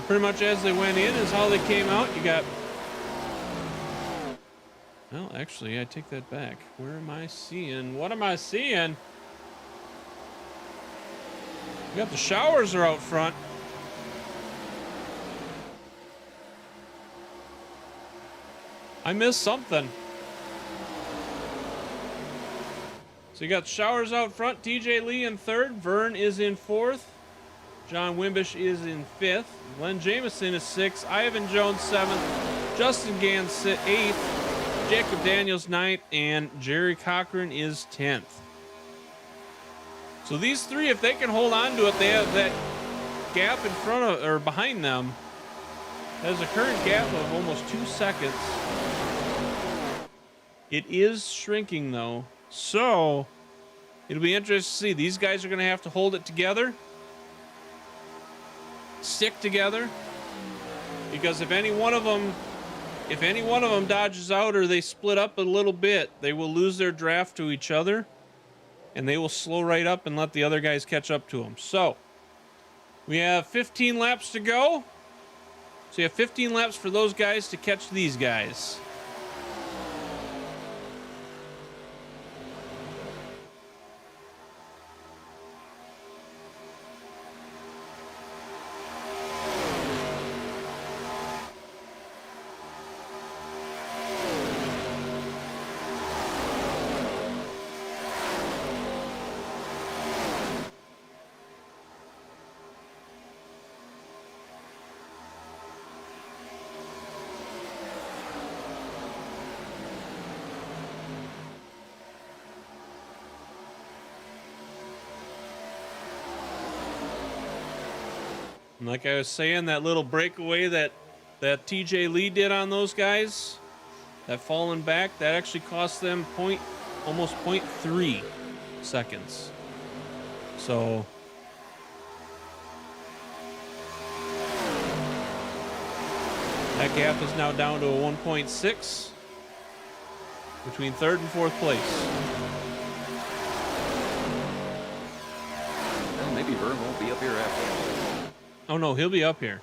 Pretty much as they went in is how they came out. You got... Well, actually, I take that back. Where am I seeing? What am I seeing? You got the showers are out front. I missed something. So you got showers out front. TJ Lee in third. Vern is in fourth. John Wimbish is in fifth. Glenn Jameson is sixth. Ivan Jones seventh. Justin Gann eighth. Jacob Daniels ninth. And Jerry Cochran is 10th. So these three, if they can hold on to it, they have that gap in front of or behind them. There's a current gap of almost 2 seconds. It is shrinking though. So it'll be interesting to see. These guys are going to have to hold it together. Stick together, because if any one of them dodges out or they split up a little bit, they will lose their draft to each other, and they will slow right up and let the other guys catch up to them. So we have 15 laps to go. So you have 15 laps for those guys to catch these guys. And like I was saying, that little breakaway that TJ Lee did on those guys, that falling back, that actually cost them almost 0.3 seconds. So that gap is now down to a 1.6 between third and fourth place. Well, maybe Vern won't be up here after all. Oh no, he'll be up here.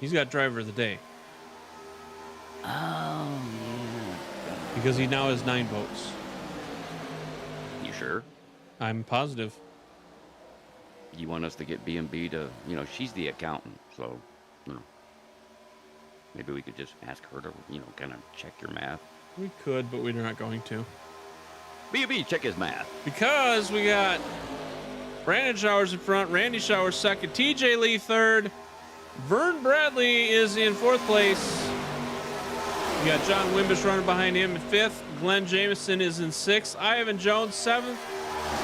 He's got driver of the day. Oh, yeah. Because he now has 9 votes. You sure? I'm positive. You want us to get B&B to, she's the accountant, so, maybe we could just ask her to, kind of check your math. We could, but we're not going to. B&B, check his math. Because we got Brandon Showers in front, Randy Showers second, TJ Lee third, Vern Bradley is in fourth place. You got John Wimbish running behind him in fifth. Glenn Jameson is in sixth. Ivan Jones seventh.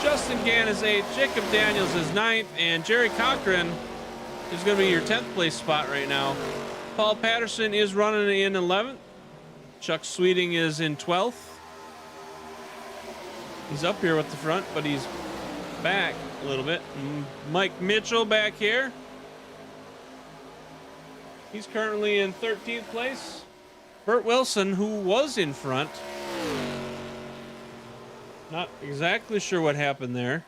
Justin Gann is eighth. Jacob Daniels is ninth. And Jerry Cochran is going to be your 10th place spot right now. Paul Patterson is running in 11th. Chuck Sweeting is in 12th. He's up here with the front, but he's back a little bit. Mike Mitchell back here. He's currently in 13th place. Burt Wilson, who was in front. Not exactly sure what happened there.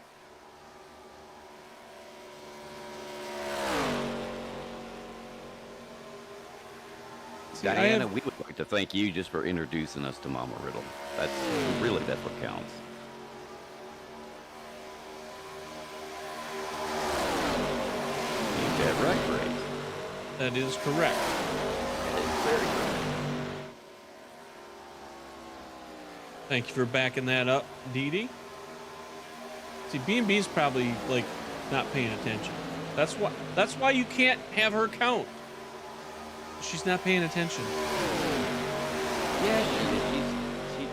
Diana, we would like to thank you just for introducing us to Mama Riddle. That's what counts. You got right, Grace. That is correct. That is very correct. Thank you for backing that up, Dee Dee. See, B&B's probably like not paying attention. That's why you can't have her count. She's not paying attention. Yeah, she's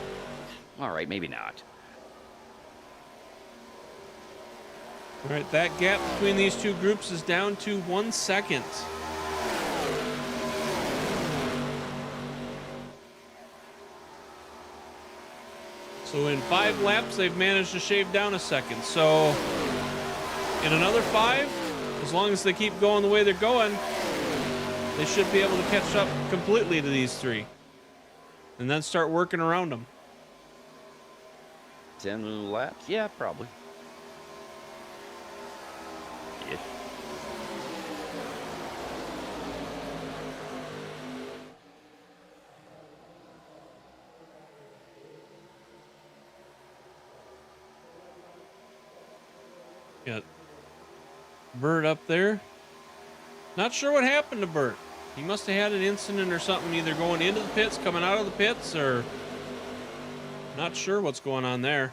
all right, maybe not. All right, that gap between these two groups is down to 1 second. So in 5 laps, they've managed to shave down a second. So in another 5, as long as they keep going the way they're going, they should be able to catch up completely to these 3. And then start working around them. 10 laps? Yeah, probably. Yeah. Got Bert up there. Not sure what happened to Bert. He must have had an incident or something, either going into the pits, coming out of the pits, or not sure what's going on there.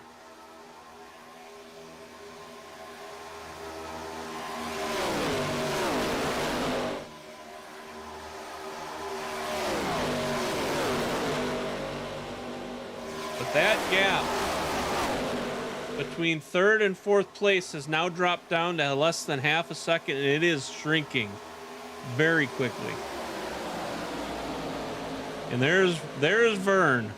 But that gap between 3rd and 4th place has now dropped down to less than half a second, and it is shrinking very quickly. And there's Vern.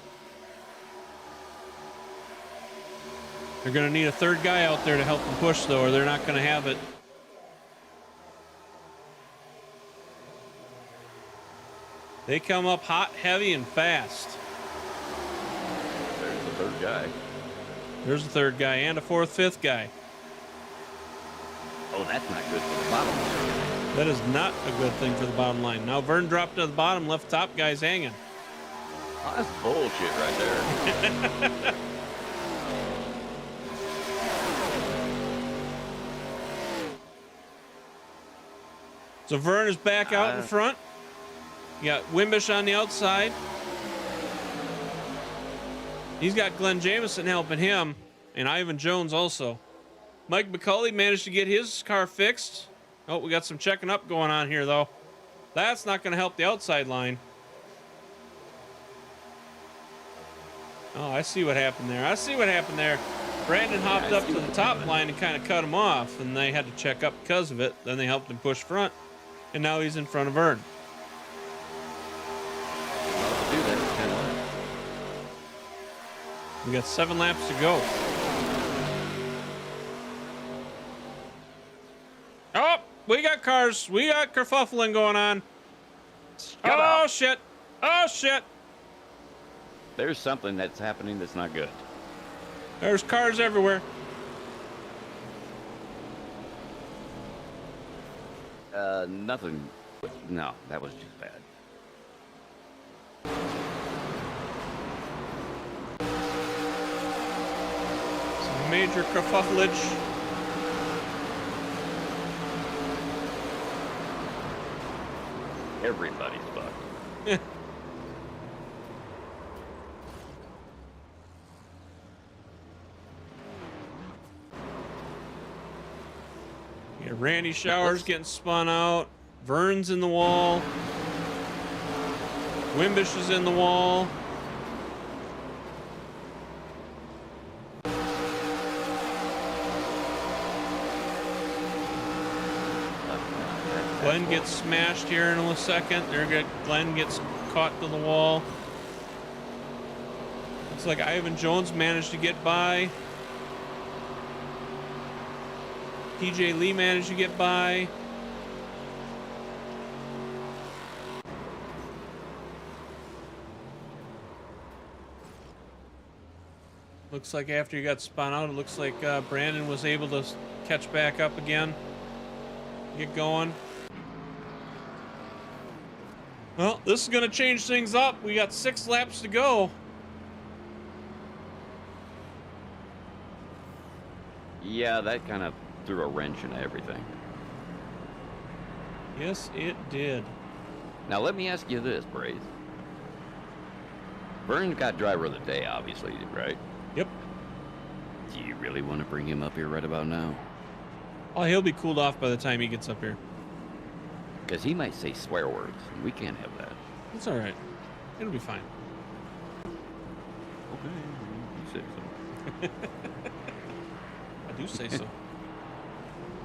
They're going to need a 3rd guy out there to help them push, though, or they're not going to have it. They come up hot, heavy, and fast. There's the 3rd guy. There's a 3rd guy and a 4th, 5th guy. Oh, that's not good for the bottom line. That is not a good thing for the bottom line. Now Vern dropped to the bottom, left top guys hanging. Oh, that's bullshit right there. So Vern is back out in front. You got Wimbish on the outside. He's got Glenn Jameson helping him, and Ivan Jones also. Mike McCauley managed to get his car fixed. Oh, we got some checking up going on here, though. That's not going to help the outside line. Oh, I see what happened there. Brandon hopped up to the top line and kind of cut him off, and they had to check up because of it. Then they helped him push front, and now he's in front of Vern. We got 7 laps to go. Oh, we got cars. We got kerfuffling going on. Oh, shit. Oh, shit. There's something that's happening that's not good. There's cars everywhere. Nothing. No, that was just bad. Some major kerfufflage. Everybody's fucked. Yeah, Randy Showers getting spun out. Vern's in the wall. Wimbish is in the wall. Glenn gets smashed here in a second. Glenn gets caught to the wall. Looks like Ivan Jones managed to get by. TJ Lee managed to get by. Looks like after he got spun out, it looks like Brandon was able to catch back up again. Get going. Well, this is going to change things up. We got 6 laps to go. Yeah, that kind of threw a wrench into everything. Yes, it did. Now, let me ask you this, Braze. Vern got driver of the day, obviously, right? Yep. Do you really want to bring him up here right about now? Oh, he'll be cooled off by the time he gets up here. Because he might say swear words, and we can't have that. It's all right. It'll be fine. You say so. I do say so.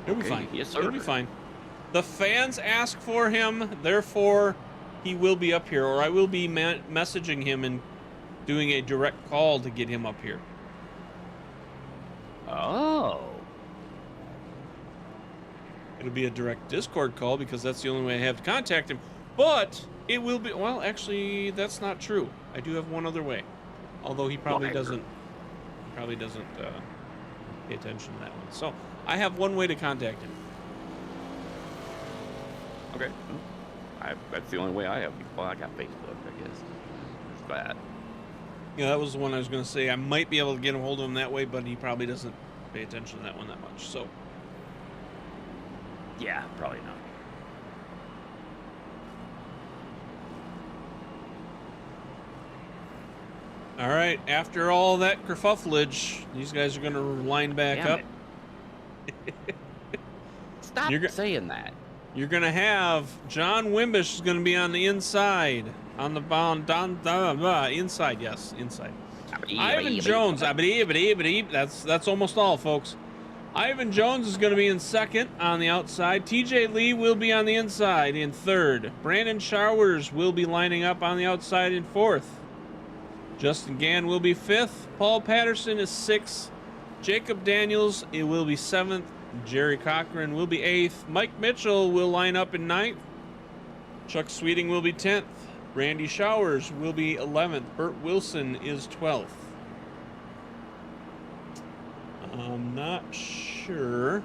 He'll be Okay, fine. yes, sir. He'll be fine. The fans ask for him, therefore he will be up here, or I will be messaging him and doing a direct call to get him up here. Oh. It'll be a direct Discord call because that's the only way I have to contact him. But it will be, well, actually, that's not true. I do have one other way. Although he probably doesn't pay attention to that one. So I have one way to contact him. Okay. That's the only way I have. Well, I got Facebook, I guess. There's that. Yeah, that was the one I was going to say. I might be able to get a hold of him that way, but he probably doesn't pay attention to that one that much. So, Yeah, probably not. all right. After all that kerfufflage, these guys are going to line back Damn up. Stop saying that. You're going to have John Wimbish is going to be on the inside. On the bound, inside, yes, inside. Ivan Jones, that's almost all, folks. Ivan Jones is going to be in second on the outside. TJ Lee will be on the inside in third. Brandon Showers will be lining up on the outside in fourth. Justin Gann will be fifth. Paul Patterson is sixth. Jacob Daniels, it will be seventh. Jerry Cochran will be eighth. Mike Mitchell will line up in ninth. Chuck Sweeting will be 10th. Randy Showers will be 11th. Burt Wilson is 12th. I'm not sure.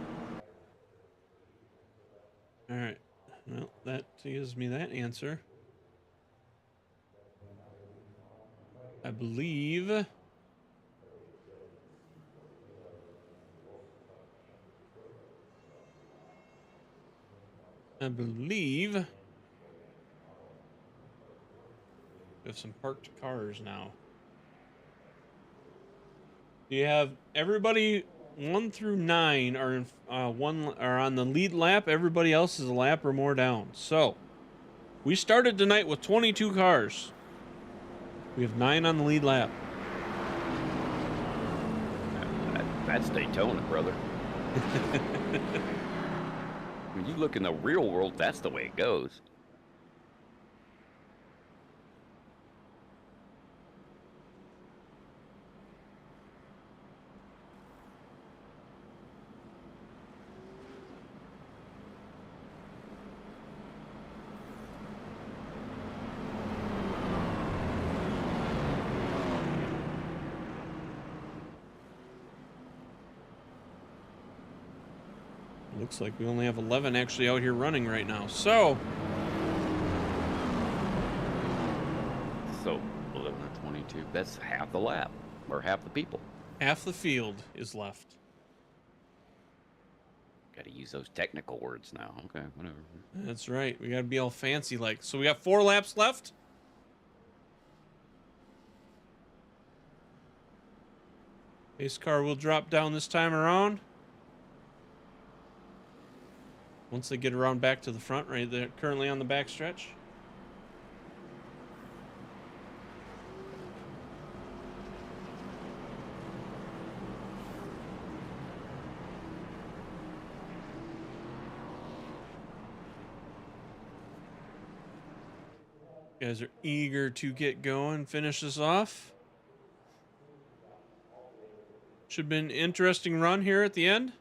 All right. Well, that gives me that answer. I believe. We have some parked cars now. You have everybody 1 through 9 are in are on the lead lap. Everybody else is a lap or more down. So we started tonight with 22 cars. We have 9 on the lead lap. That's Daytona, brother. When you look in the real world, that's the way it goes. Looks like we only have 11 actually out here running right now. So 11 or 22. That's half the lap, or half the people. half the field is left. Got to use those technical words now. Okay, whatever. That's right. We got to be all fancy like. So we got 4 laps left. Pace car will drop down this time around. Once they get around back to the front, right? They're currently on the back stretch. You guys are eager to get going, finish this off. Should have been an interesting run here at the end.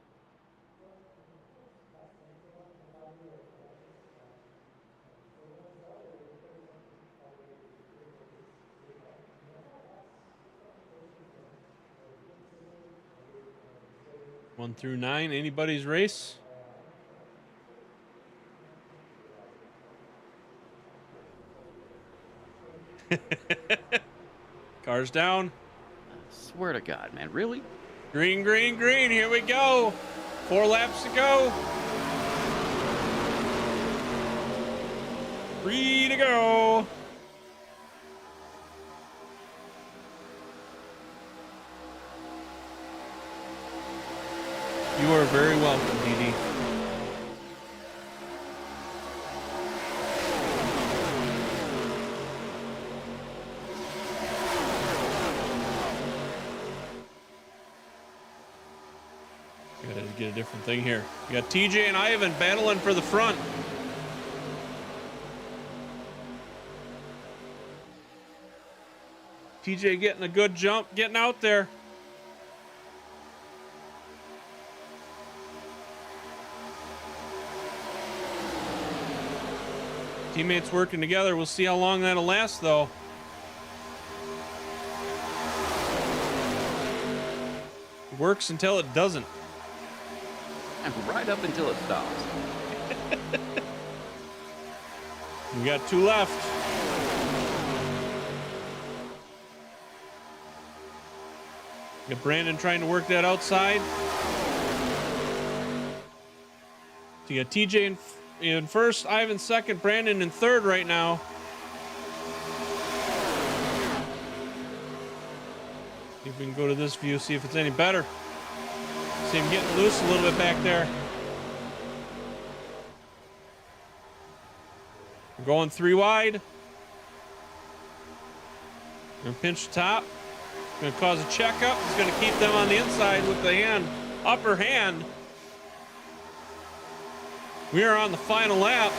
One through 9, anybody's race. Cars down. I swear to God, man, really? Green, green, green. Here we go. 4 laps to go. Free to go. You are very welcome, Dee Dee. different thing here. You got TJ and Ivan battling for the front. TJ getting a good jump, getting out there. Teammates working together. We'll see how long that'll last, though. It works until it doesn't. And right up until it stops. We got 2 left. Got Brandon trying to work that outside. So you got TJ in first, Ivan second, Brandon in third right now. See if we can go to this view, see if it's any better. See him getting loose a little bit back there. We're going 3 wide. Gonna pinch the top. Gonna cause a checkup. It's gonna keep them on the inside with the upper hand. We are on the final lap.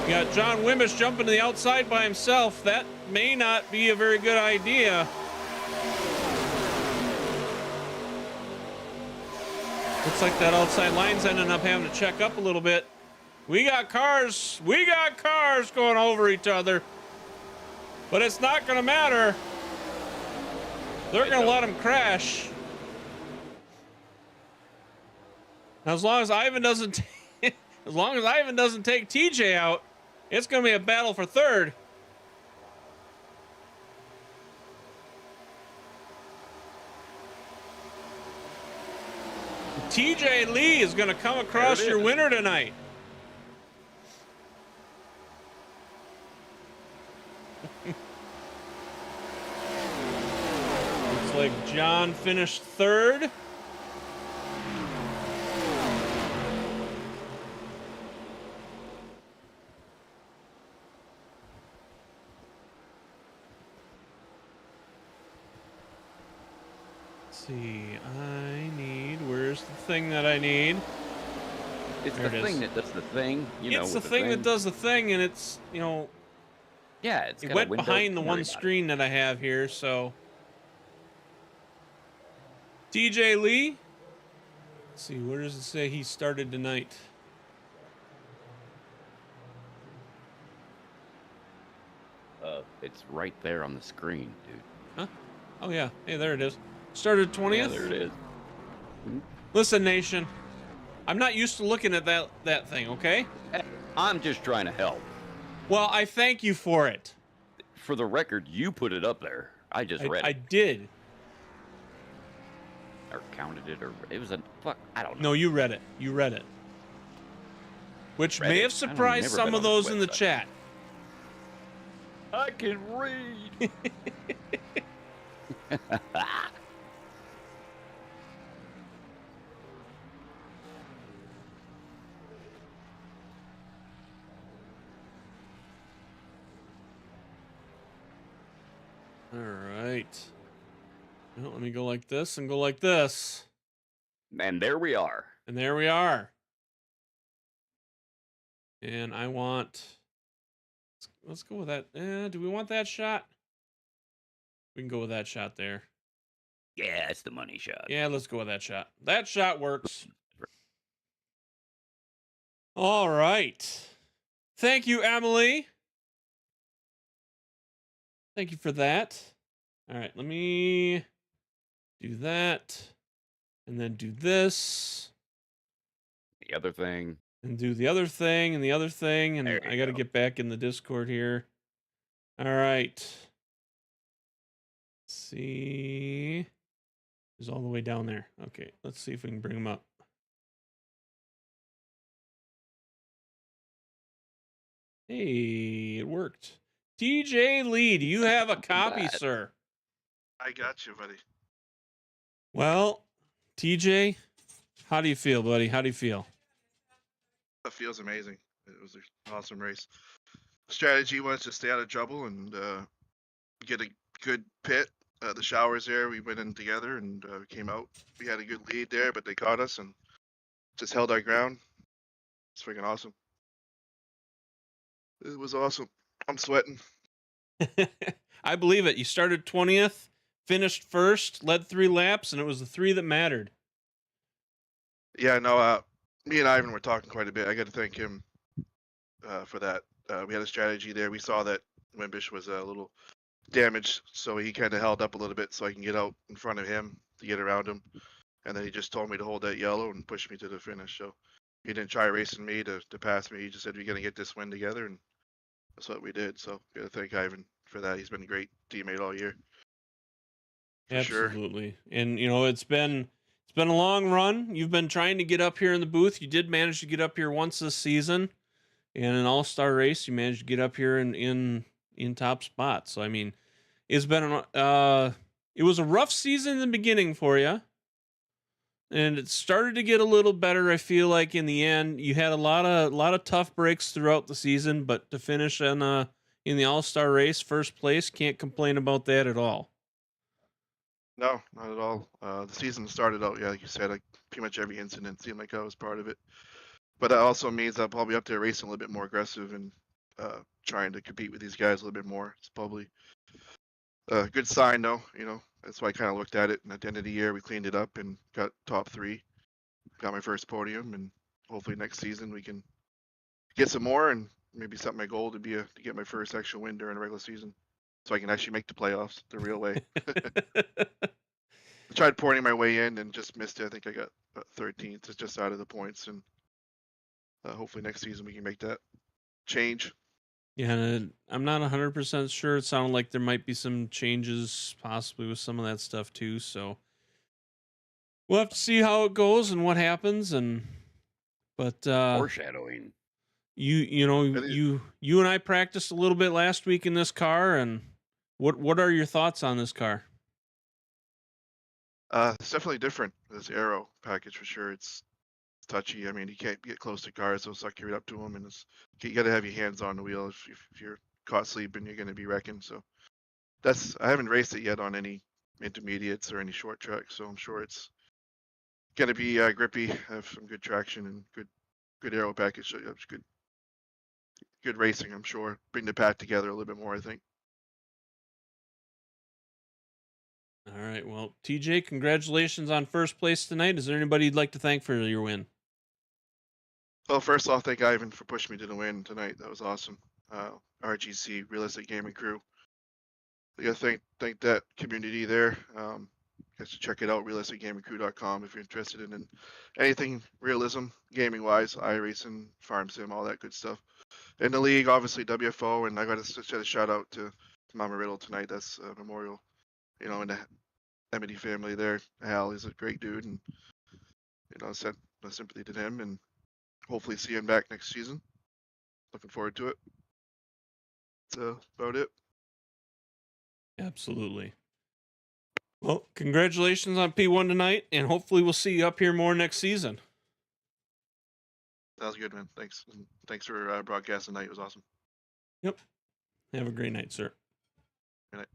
We got John Wimbish jumping to the outside by himself. That may not be a very good idea. Looks like that outside line's ending up having to check up a little bit. We got cars going over each other. But it's not gonna matter. They're gonna let them crash. Now, as long as Ivan doesn't take TJ out, it's gonna be a battle for third. TJ Lee is gonna come across your winner tonight. Looks like John finished third. See, where's the thing that I need? It's the thing that does the thing, It's the thing that does the thing, and it's, yeah, it's it went behind the one screen that I have here, so. TJ Lee. Let's see, where does it say he started tonight? It's right there on the screen, dude. Huh? Oh, yeah. Hey, there it is. Started 20th? Yeah, there it is. Listen, Nation. I'm not used to looking at that thing, okay? I'm just trying to help. Well, I thank you for it. For the record, you put it up there. I just read it. I did. Or counted it, or it was I don't know. No, you read it. You read it. Which may have surprised some of those in the chat. I can read. All right. Well, let me go like this and go like this. And there we are. And there we are. And I want... Let's go with that. Do we want that shot? We can go with that shot there. Yeah, it's the money shot. Yeah, let's go with that shot. That shot works. All right. Thank you, Emily. Thank you for that. All right, let me do that. And then do this. The other thing. And do the other thing and the other thing. And I got to go. get back in the Discord here. All right. Let's see. He's all the way down there. Okay, let's see if we can bring him up. Hey, it worked. TJ Lee, do you have a copy, sir? I got you, buddy. Well, TJ, how do you feel, buddy? How do you feel? It feels amazing. It was an awesome race. Strategy was to stay out of trouble and get a good pit the showers there. We went in together and came out. We had a good lead there, but they caught us and just held our ground. It's freaking awesome. It was awesome. I'm sweating. I believe it. You started 20th, finished first, led 3 laps, and it was the 3 that mattered. Yeah, no, me and Ivan were talking quite a bit. I got to thank him for that. We had a strategy there. We saw that Wimbish was a little damaged, so he kind of held up a little bit so I can get out in front of him to get around him. And then he just told me to hold that yellow and push me to the finish. So he didn't try racing me to pass me. He just said, we're going to get this win together. And that's what we did. So got to thank Ivan for that. He's been a great teammate all year. For sure. Absolutely. And you know, it's been a long run. You've been trying to get up here in the booth. You did manage to get up here once this season. In an all-star race, you managed to get up here in top spot. So I mean, it's been it was a rough season in the beginning for you. And it started to get a little better, I feel like, in the end. You had a lot of tough breaks throughout the season, but to finish in the all-star race, first place, can't complain about that at all. No, not at all. The season started out, yeah, like you said, like pretty much every incident seemed like I was part of it. But that also means I'll probably up there racing a little bit more aggressive and trying to compete with these guys a little bit more. It's probably a good sign, though. You know, that's why I kind of looked at it. And at the end of the year, we cleaned it up and got top 3. Got my first podium, and hopefully next season we can get some more and maybe set my goal to get my first actual win during the regular season, so I can actually make the playoffs the real way. I tried pouring my way in and just missed it. I think I got 13th. It's just out of the points, and hopefully next season we can make that change. Yeah, and I'm not 100% sure. It sounded like there might be some changes possibly with some of that stuff too. So we'll have to see how it goes and what happens. But Foreshadowing. you know you and I practiced a little bit last week in this car, and what are your thoughts on this car? It's definitely different. This aero package for sure. It's touchy. I mean, you can't get close to cars; they'll suck you right up to them, and you got to have your hands on the wheel. If you're caught sleeping, you're going to be wrecking. So I haven't raced it yet on any intermediates or any short tracks, so I'm sure it's going to be grippy, have some good traction and good aero package. So it's good racing, I'm sure. Bring the pack together a little bit more, I think. All right. Well, TJ, congratulations on first place tonight. Is there anybody you'd like to thank for your win? Well, first off, thank Ivan for pushing me to the win tonight. That was awesome. RGC, Realistic Gaming Crew. I gotta thank that community there. Guys should check it out, realisticgamingcrew.com, if you're interested in anything realism, gaming-wise, iRacing, farm sim, all that good stuff. In the league, obviously WFO, and I gotta send a shout out to Mama Riddle tonight. That's a memorial, you know, in the Amity family there. Hal is a great dude, and you know, sent my sympathy to him, and hopefully see him back next season. Looking forward to it. That's about it. Absolutely. Well, congratulations on P1 tonight, and hopefully we'll see you up here more next season. That was good, man. Thanks. And thanks for broadcasting tonight. It was awesome. Yep. Have a great night, sir. Good night.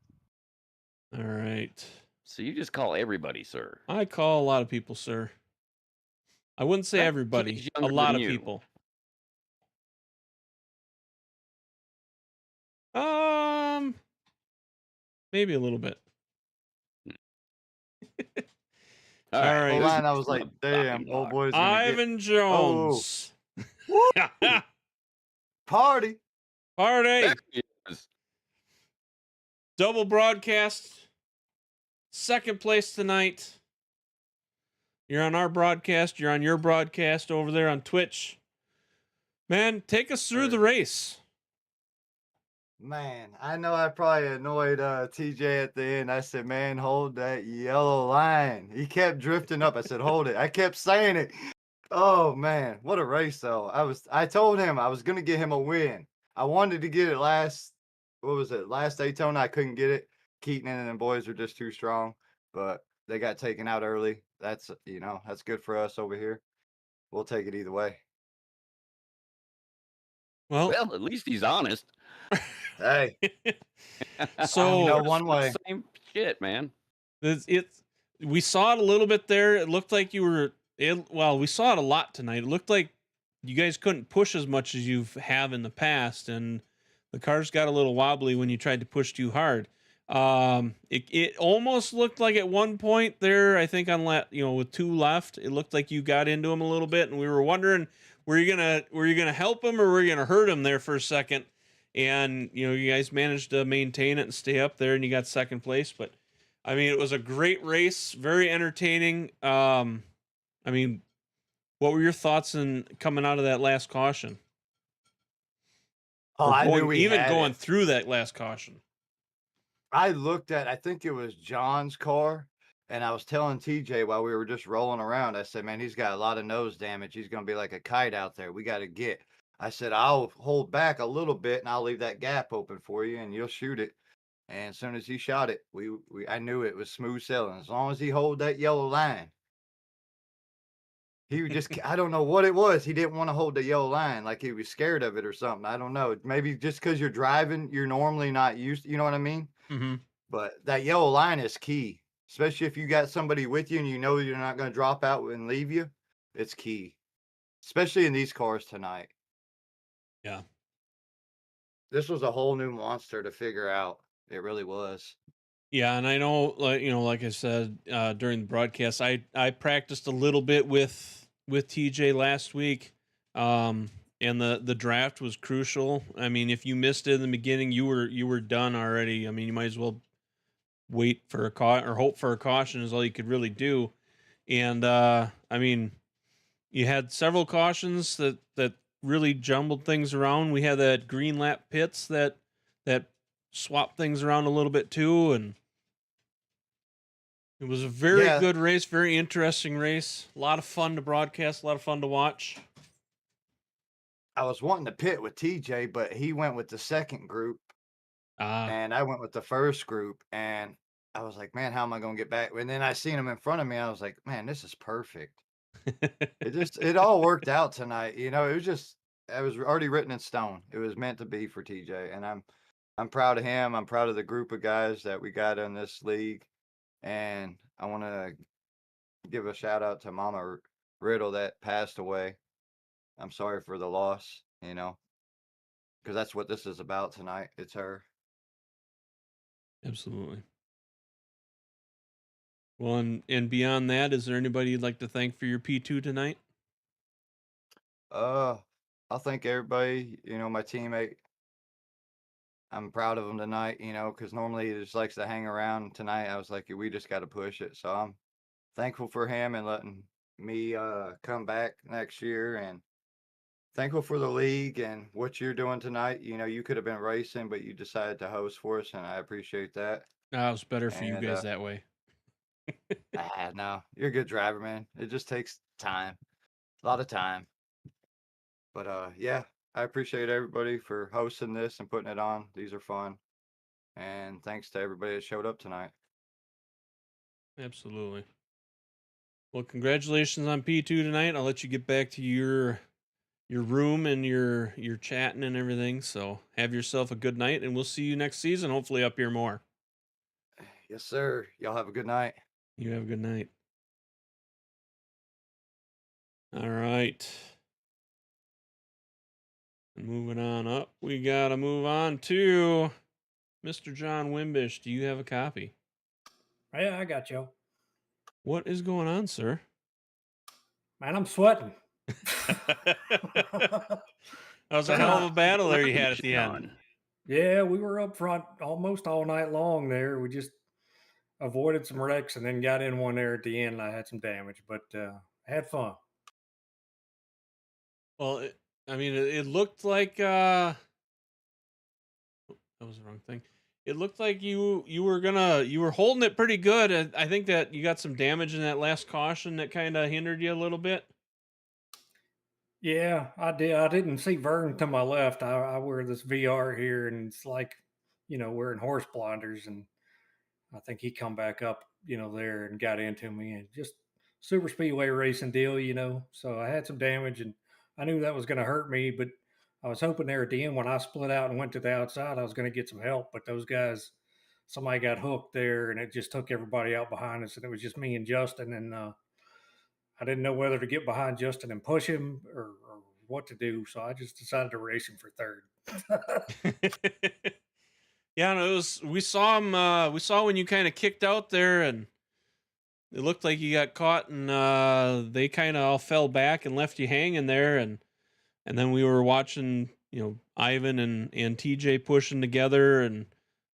All right. So you just call everybody, sir. I call a lot of people, sir. I wouldn't say Right, so everybody. he's A younger lot than of you. people. Maybe a little bit. All All right. right. Hold this on, I is was like, not damn, fucking old luck. boy's gonna get Ivan Jones. party. Party. There he is. Double broadcast. Second place tonight. You're on our broadcast. You're on your broadcast over there on Twitch. Man, take us through the race. Man, I know I probably annoyed TJ at the end. I said, man, hold that yellow line. He kept drifting up. I said, hold it. I kept saying it. Oh man, what a race though. I told him I was gonna get him a win. I wanted to get it last Daytona. I couldn't get it. Keaton and the boys were just too strong, but they got taken out early. That's that's good for us over here. We'll take it either way. Well, Well, at least he's honest. Hey, so one way. Same shit, man. We saw it a little bit there. It looked like you were. Well, we saw it a lot tonight. It looked like you guys couldn't push as much as you have in the past, and the cars got a little wobbly when you tried to push too hard. It almost looked like at one point there, I think with two left, it looked like you got into him a little bit, and we were wondering, were you gonna help him or were you gonna hurt him there for a second? And you guys managed to maintain it and stay up there, and you got second place. But I mean, it was a great race, very entertaining. I mean, what were your thoughts in coming out of that last caution? Oh, Or I knew we had going it. through that last caution? I looked at, I think it was John's car, and I was telling TJ while we were just rolling around, I said, man, he's got a lot of nose damage. He's going to be like a kite out there. We got to get. I said, I'll hold back a little bit and I'll leave that gap open for you and you'll shoot it. And as soon as he shot it, I knew it was smooth sailing. As long as he hold that yellow line. He would just, I don't know what it was. He didn't want to hold the yellow line, like he was scared of it or something. I don't know. Maybe just because you're driving, you're normally not used, you know what I mean? Mm-hmm. But that yellow line is key, especially if you got somebody with you and you know you're not going to drop out and leave you. It's key, especially in these cars tonight. Yeah. This was a whole new monster to figure out. It really was. Yeah, and I know, like I said during the broadcast, I practiced a little bit with TJ last week, and the draft was crucial. I mean, if you missed it in the beginning, you were done already. I mean, you might as well wait for or hope for a caution is all you could really do. And I mean, you had several cautions that really jumbled things around. We had that green lap pits that swapped things around a little bit too, and it was a very good race, very interesting race. A lot of fun to broadcast, a lot of fun to watch. I was wanting to pit with TJ, but he went with the second group, and I went with the first group, and I was like, man, how am I going to get back? And then I seen him in front of me. I was like, man, this is perfect. It all worked out tonight. It was already written in stone. It was meant to be for TJ, and I'm proud of him. I'm proud of the group of guys that we got in this league, and I want to give a shout out to Mama Riddle that passed away. I'm sorry for the loss, because that's what this is about tonight. It's her. Absolutely. Well, and beyond that, is there anybody you'd like to thank for your P2 tonight? I'll thank everybody, my teammate. I'm proud of him tonight, because normally he just likes to hang around. Tonight, I was like, we just got to push it. So I'm thankful for him and letting me come back next year, and thankful for the league and what you're doing tonight. You could have been racing, but you decided to host for us, and I appreciate that. It was better for you guys that way. No, you're a good driver, man. It just takes time, a lot of time. But yeah, I appreciate everybody for hosting this and putting it on. These are fun. And thanks to everybody that showed up tonight. Absolutely. Well, congratulations on P2 tonight. I'll let you get back to your room and your chatting and everything. So have yourself a good night, and we'll see you next season, hopefully up here more. Yes, sir. Y'all have a good night. You have a good night. All right. And moving on up, we got to move on to Mr. John Wimbish. Do you have a copy? Yeah, I got you. What is going on, sir? Man, I'm sweating. That was a hell of a battle there you had at the end. Yeah, we were up front almost all night long there. We just avoided some wrecks and then got in one there at the end. I had some damage, but had fun. Well, it looked like that was the wrong thing. It looked like you were holding it pretty good. I think that you got some damage in that last caution that kind of hindered you a little bit. Yeah, I did. I didn't see Vern to my left. I wear this VR here, and it's like, wearing horse blinders, and I think he come back up, there and got into me, and just super speedway racing deal. So I had some damage, and I knew that was going to hurt me, but I was hoping there at the end when I split out and went to the outside, I was going to get some help. But those guys somebody got hooked there, and it just took everybody out behind us, and it was just me and Justin, and I didn't know whether to get behind Justin and push him or what to do, so I just decided to race him for third. Yeah, no, it was. We saw him. We saw when you kind of kicked out there, and it looked like you got caught, and they kind of all fell back and left you hanging there, and then we were watching, Ivan and TJ pushing together, and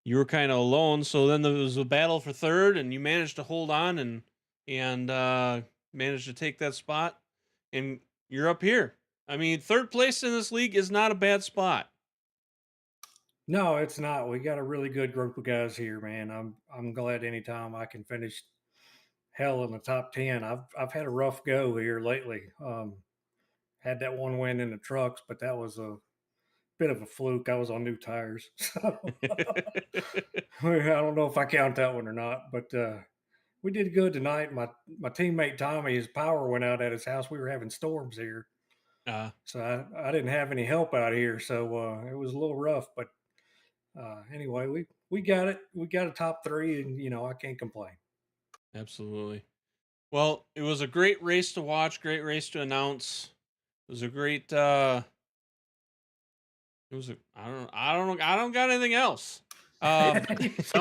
you were kind of alone. So then there was a battle for third, and you managed to hold on and managed to take that spot, and you're up here. I mean, third place in this league is not a bad spot. No, it's not. We got a really good group of guys here, man. I'm glad anytime I can finish hell in the top 10. I've had a rough go here lately. Had that one win in the trucks, but that was a bit of a fluke. I was on new tires, so I don't know if I count that one or not. But we did good tonight. My teammate Tommy, his power went out at his house. We were having storms here, so I didn't have any help out here. So it was a little rough, but anyway, we got it. We got a top 3, and I can't complain. Absolutely. Well, it was a great race to watch, great race to announce. It was a great I don't got anything else. I'm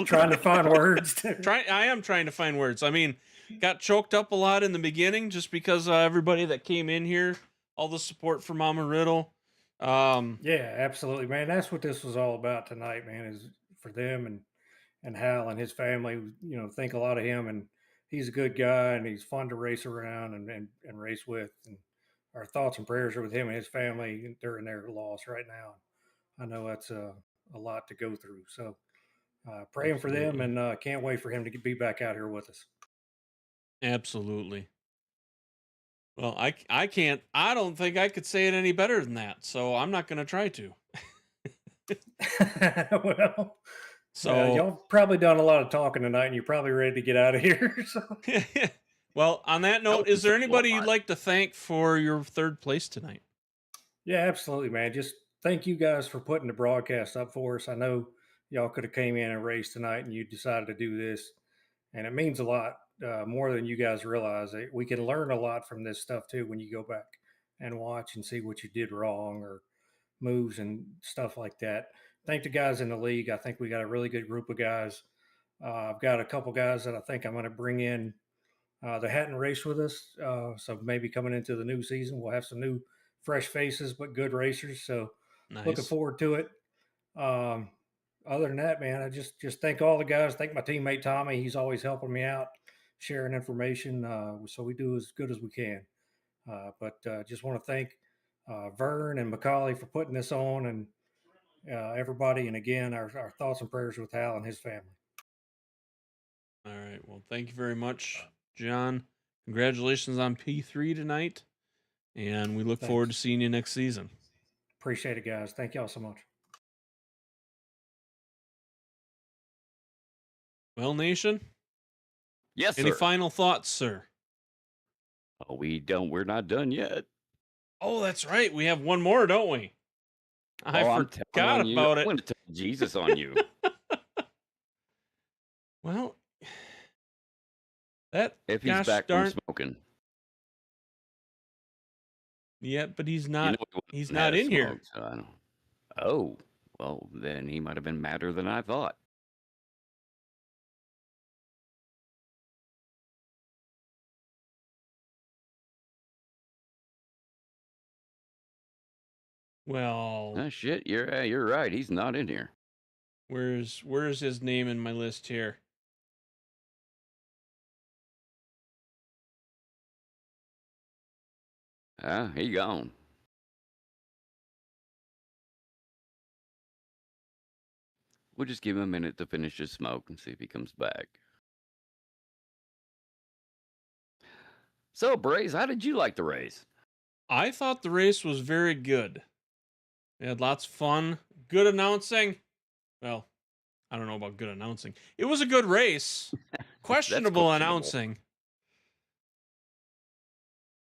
trying to find words. I am trying to find words. I mean, got choked up a lot in the beginning just because everybody that came in here, all the support for Mama Riddle. Yeah, absolutely, man. That's what this was all about tonight, man, is for them and Hal and his family. Think a lot of him, and he's a good guy, and he's fun to race around and race with. And our thoughts and prayers are with him and his family during their loss right now. I know that's a lot to go through. So praying for them, and can't wait for him to be back out here with us. Absolutely. Well, I can't. I don't think I could say it any better than that. So I'm not going to try to. Well, so y'all probably done a lot of talking tonight, and you're probably ready to get out of here. So. Well, on that note, is there anybody you'd like to thank for your third place tonight? Yeah, absolutely, man. Just thank you guys for putting the broadcast up for us. I know y'all could have came in and raced tonight, and you decided to do this, and it means a lot more than you guys realize. We can learn a lot from this stuff too when you go back and watch and see what you did wrong or moves and stuff like that. Thank the guys in the league. I think we got a really good group of guys. I've got a couple guys that I think I'm going to bring in that hadn't raced with us. So maybe coming into the new season, we'll have some new, fresh faces, but good racers. So looking forward to it. Other than that, man, I just thank all the guys. Thank my teammate Tommy. He's always helping me out, sharing information. So we do as good as we can. But just want to thank Vern and Macaulay for putting this on, and everybody. And again, our thoughts and prayers with Hal and his family. All right. Well, thank you very much, John. Congratulations on P3 tonight. And we look forward to seeing you next season. Appreciate it, guys. Thank y'all so much. Well, Nation? Yes, sir. Any final thoughts, sir? Oh, we're not done yet. Oh, that's right. We have one more, don't we? I forgot about it. I'm going to tell Jesus on you. Well, that if he's back from smoking. Yeah, but he's not. He's not in here. So I don't. Oh, well, then he might have been madder than I thought. Well, oh, shit, you're right. He's not in here. Where's his name in my list here? He gone. We'll just give him a minute to finish his smoke and see if he comes back. So, Braze, how did you like the race? I thought the race was very good. We had lots of fun. Good announcing. Well, I don't know about good announcing. It was a good race. Questionable announcing.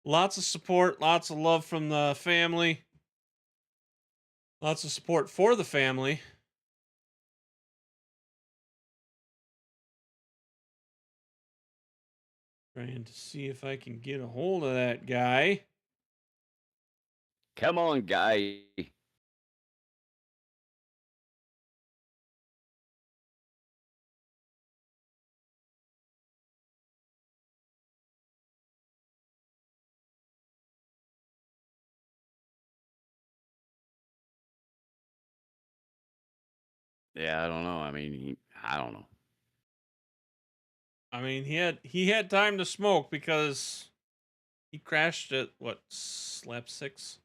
Lots of support, lots of love from the family. Lots of support for the family. Trying to see if I can get a hold of that guy. Come on, guy. Yeah, I don't know. I mean, I don't know. I mean, he had time to smoke because he crashed at what, lap 6?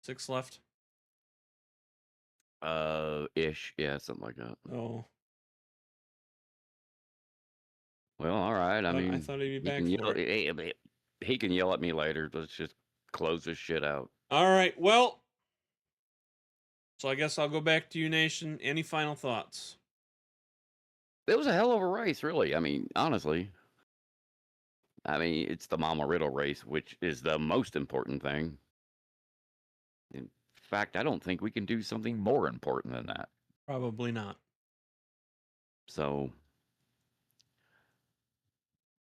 6 left. Ish. Yeah, something like that. Oh, Well, all right. I but I mean, thought he'd be he back can yell. for it. He can yell at me later. Let's just close this shit out. All right. Well, so I guess I'll go back to you, Nation. Any final thoughts? It was a hell of a race, really. I mean, honestly. I mean, it's the Mama Riddle race, which is the most important thing. In fact, I don't think we can do something more important than that. Probably not. So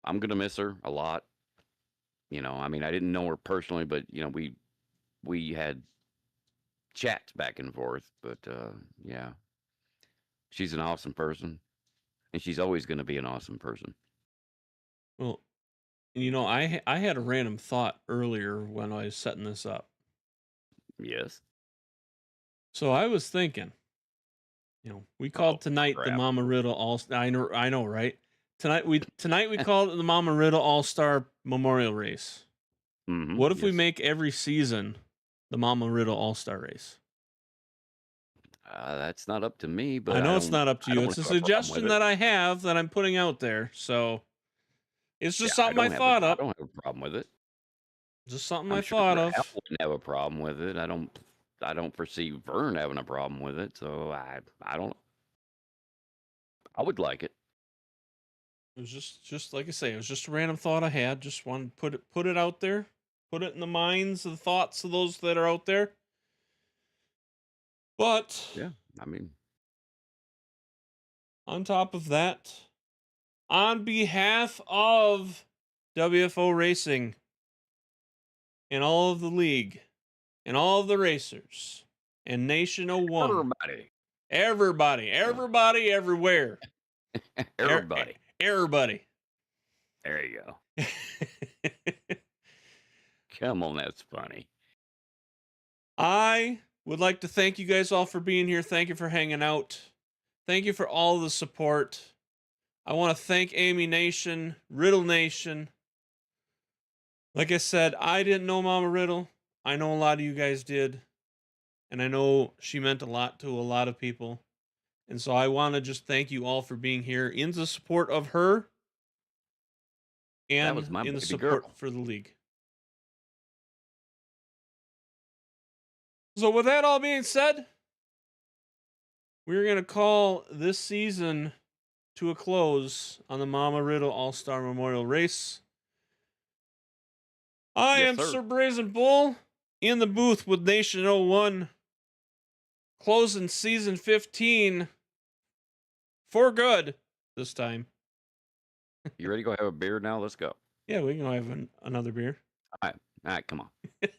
I'm gonna miss her a lot. You know, I mean, I didn't know her personally, but you know, we had chats back and forth. But yeah, she's an awesome person, and she's always going to be an awesome person. Well, you know, I had a random thought earlier when I was setting this up. Yes. So I was thinking, you know, we called tonight the crap. Mama Riddle All. I know, right? Tonight we called it the Mama Riddle All Star Memorial Race. Mm-hmm. What if we make every season the Mama Riddle All Star Race? That's not up to me, but I know it's not up to you. It's a suggestion that I have that I'm putting out there. So it's just something I thought up. I don't have a problem with it. Just something I thought of. I wouldn't have a problem with it. I don't foresee Vern having a problem with it. So I don't. I would like it. It was just like I say, it was just a random thought I had. Just wanted to put it out there, put it in the minds of the thoughts of those that are out there. But yeah, I mean, on top of that, on behalf of WFO Racing and all of the league and all of the racers and Nation 01, everybody, everywhere, everybody. There you go. Come on, that's funny. I would like to thank you guys all for being here. Thank you for hanging out. Thank you for all the support. I want to thank Amy Nation, Riddle Nation. Like I said, I didn't know Mama Riddle. I know a lot of you guys did. And I know she meant a lot to a lot of people. And so I want to just thank you all for being here in the support of her and in the support for the league. So with that all being said, we're going to call this season to a close on the Mama Riddle All-Star Memorial Race. I am Sir Brazen Bull in the booth with Nation 01, closing season 15 for good this time. You ready to go have a beer now? Let's go. Yeah, we can go have another beer. All right, come on. Let's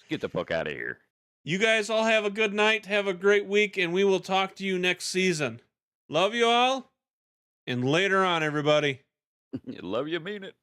get the fuck out of here. You guys all have a good night, have a great week, and we will talk to you next season. Love you all, and later on, everybody. Love you, mean it.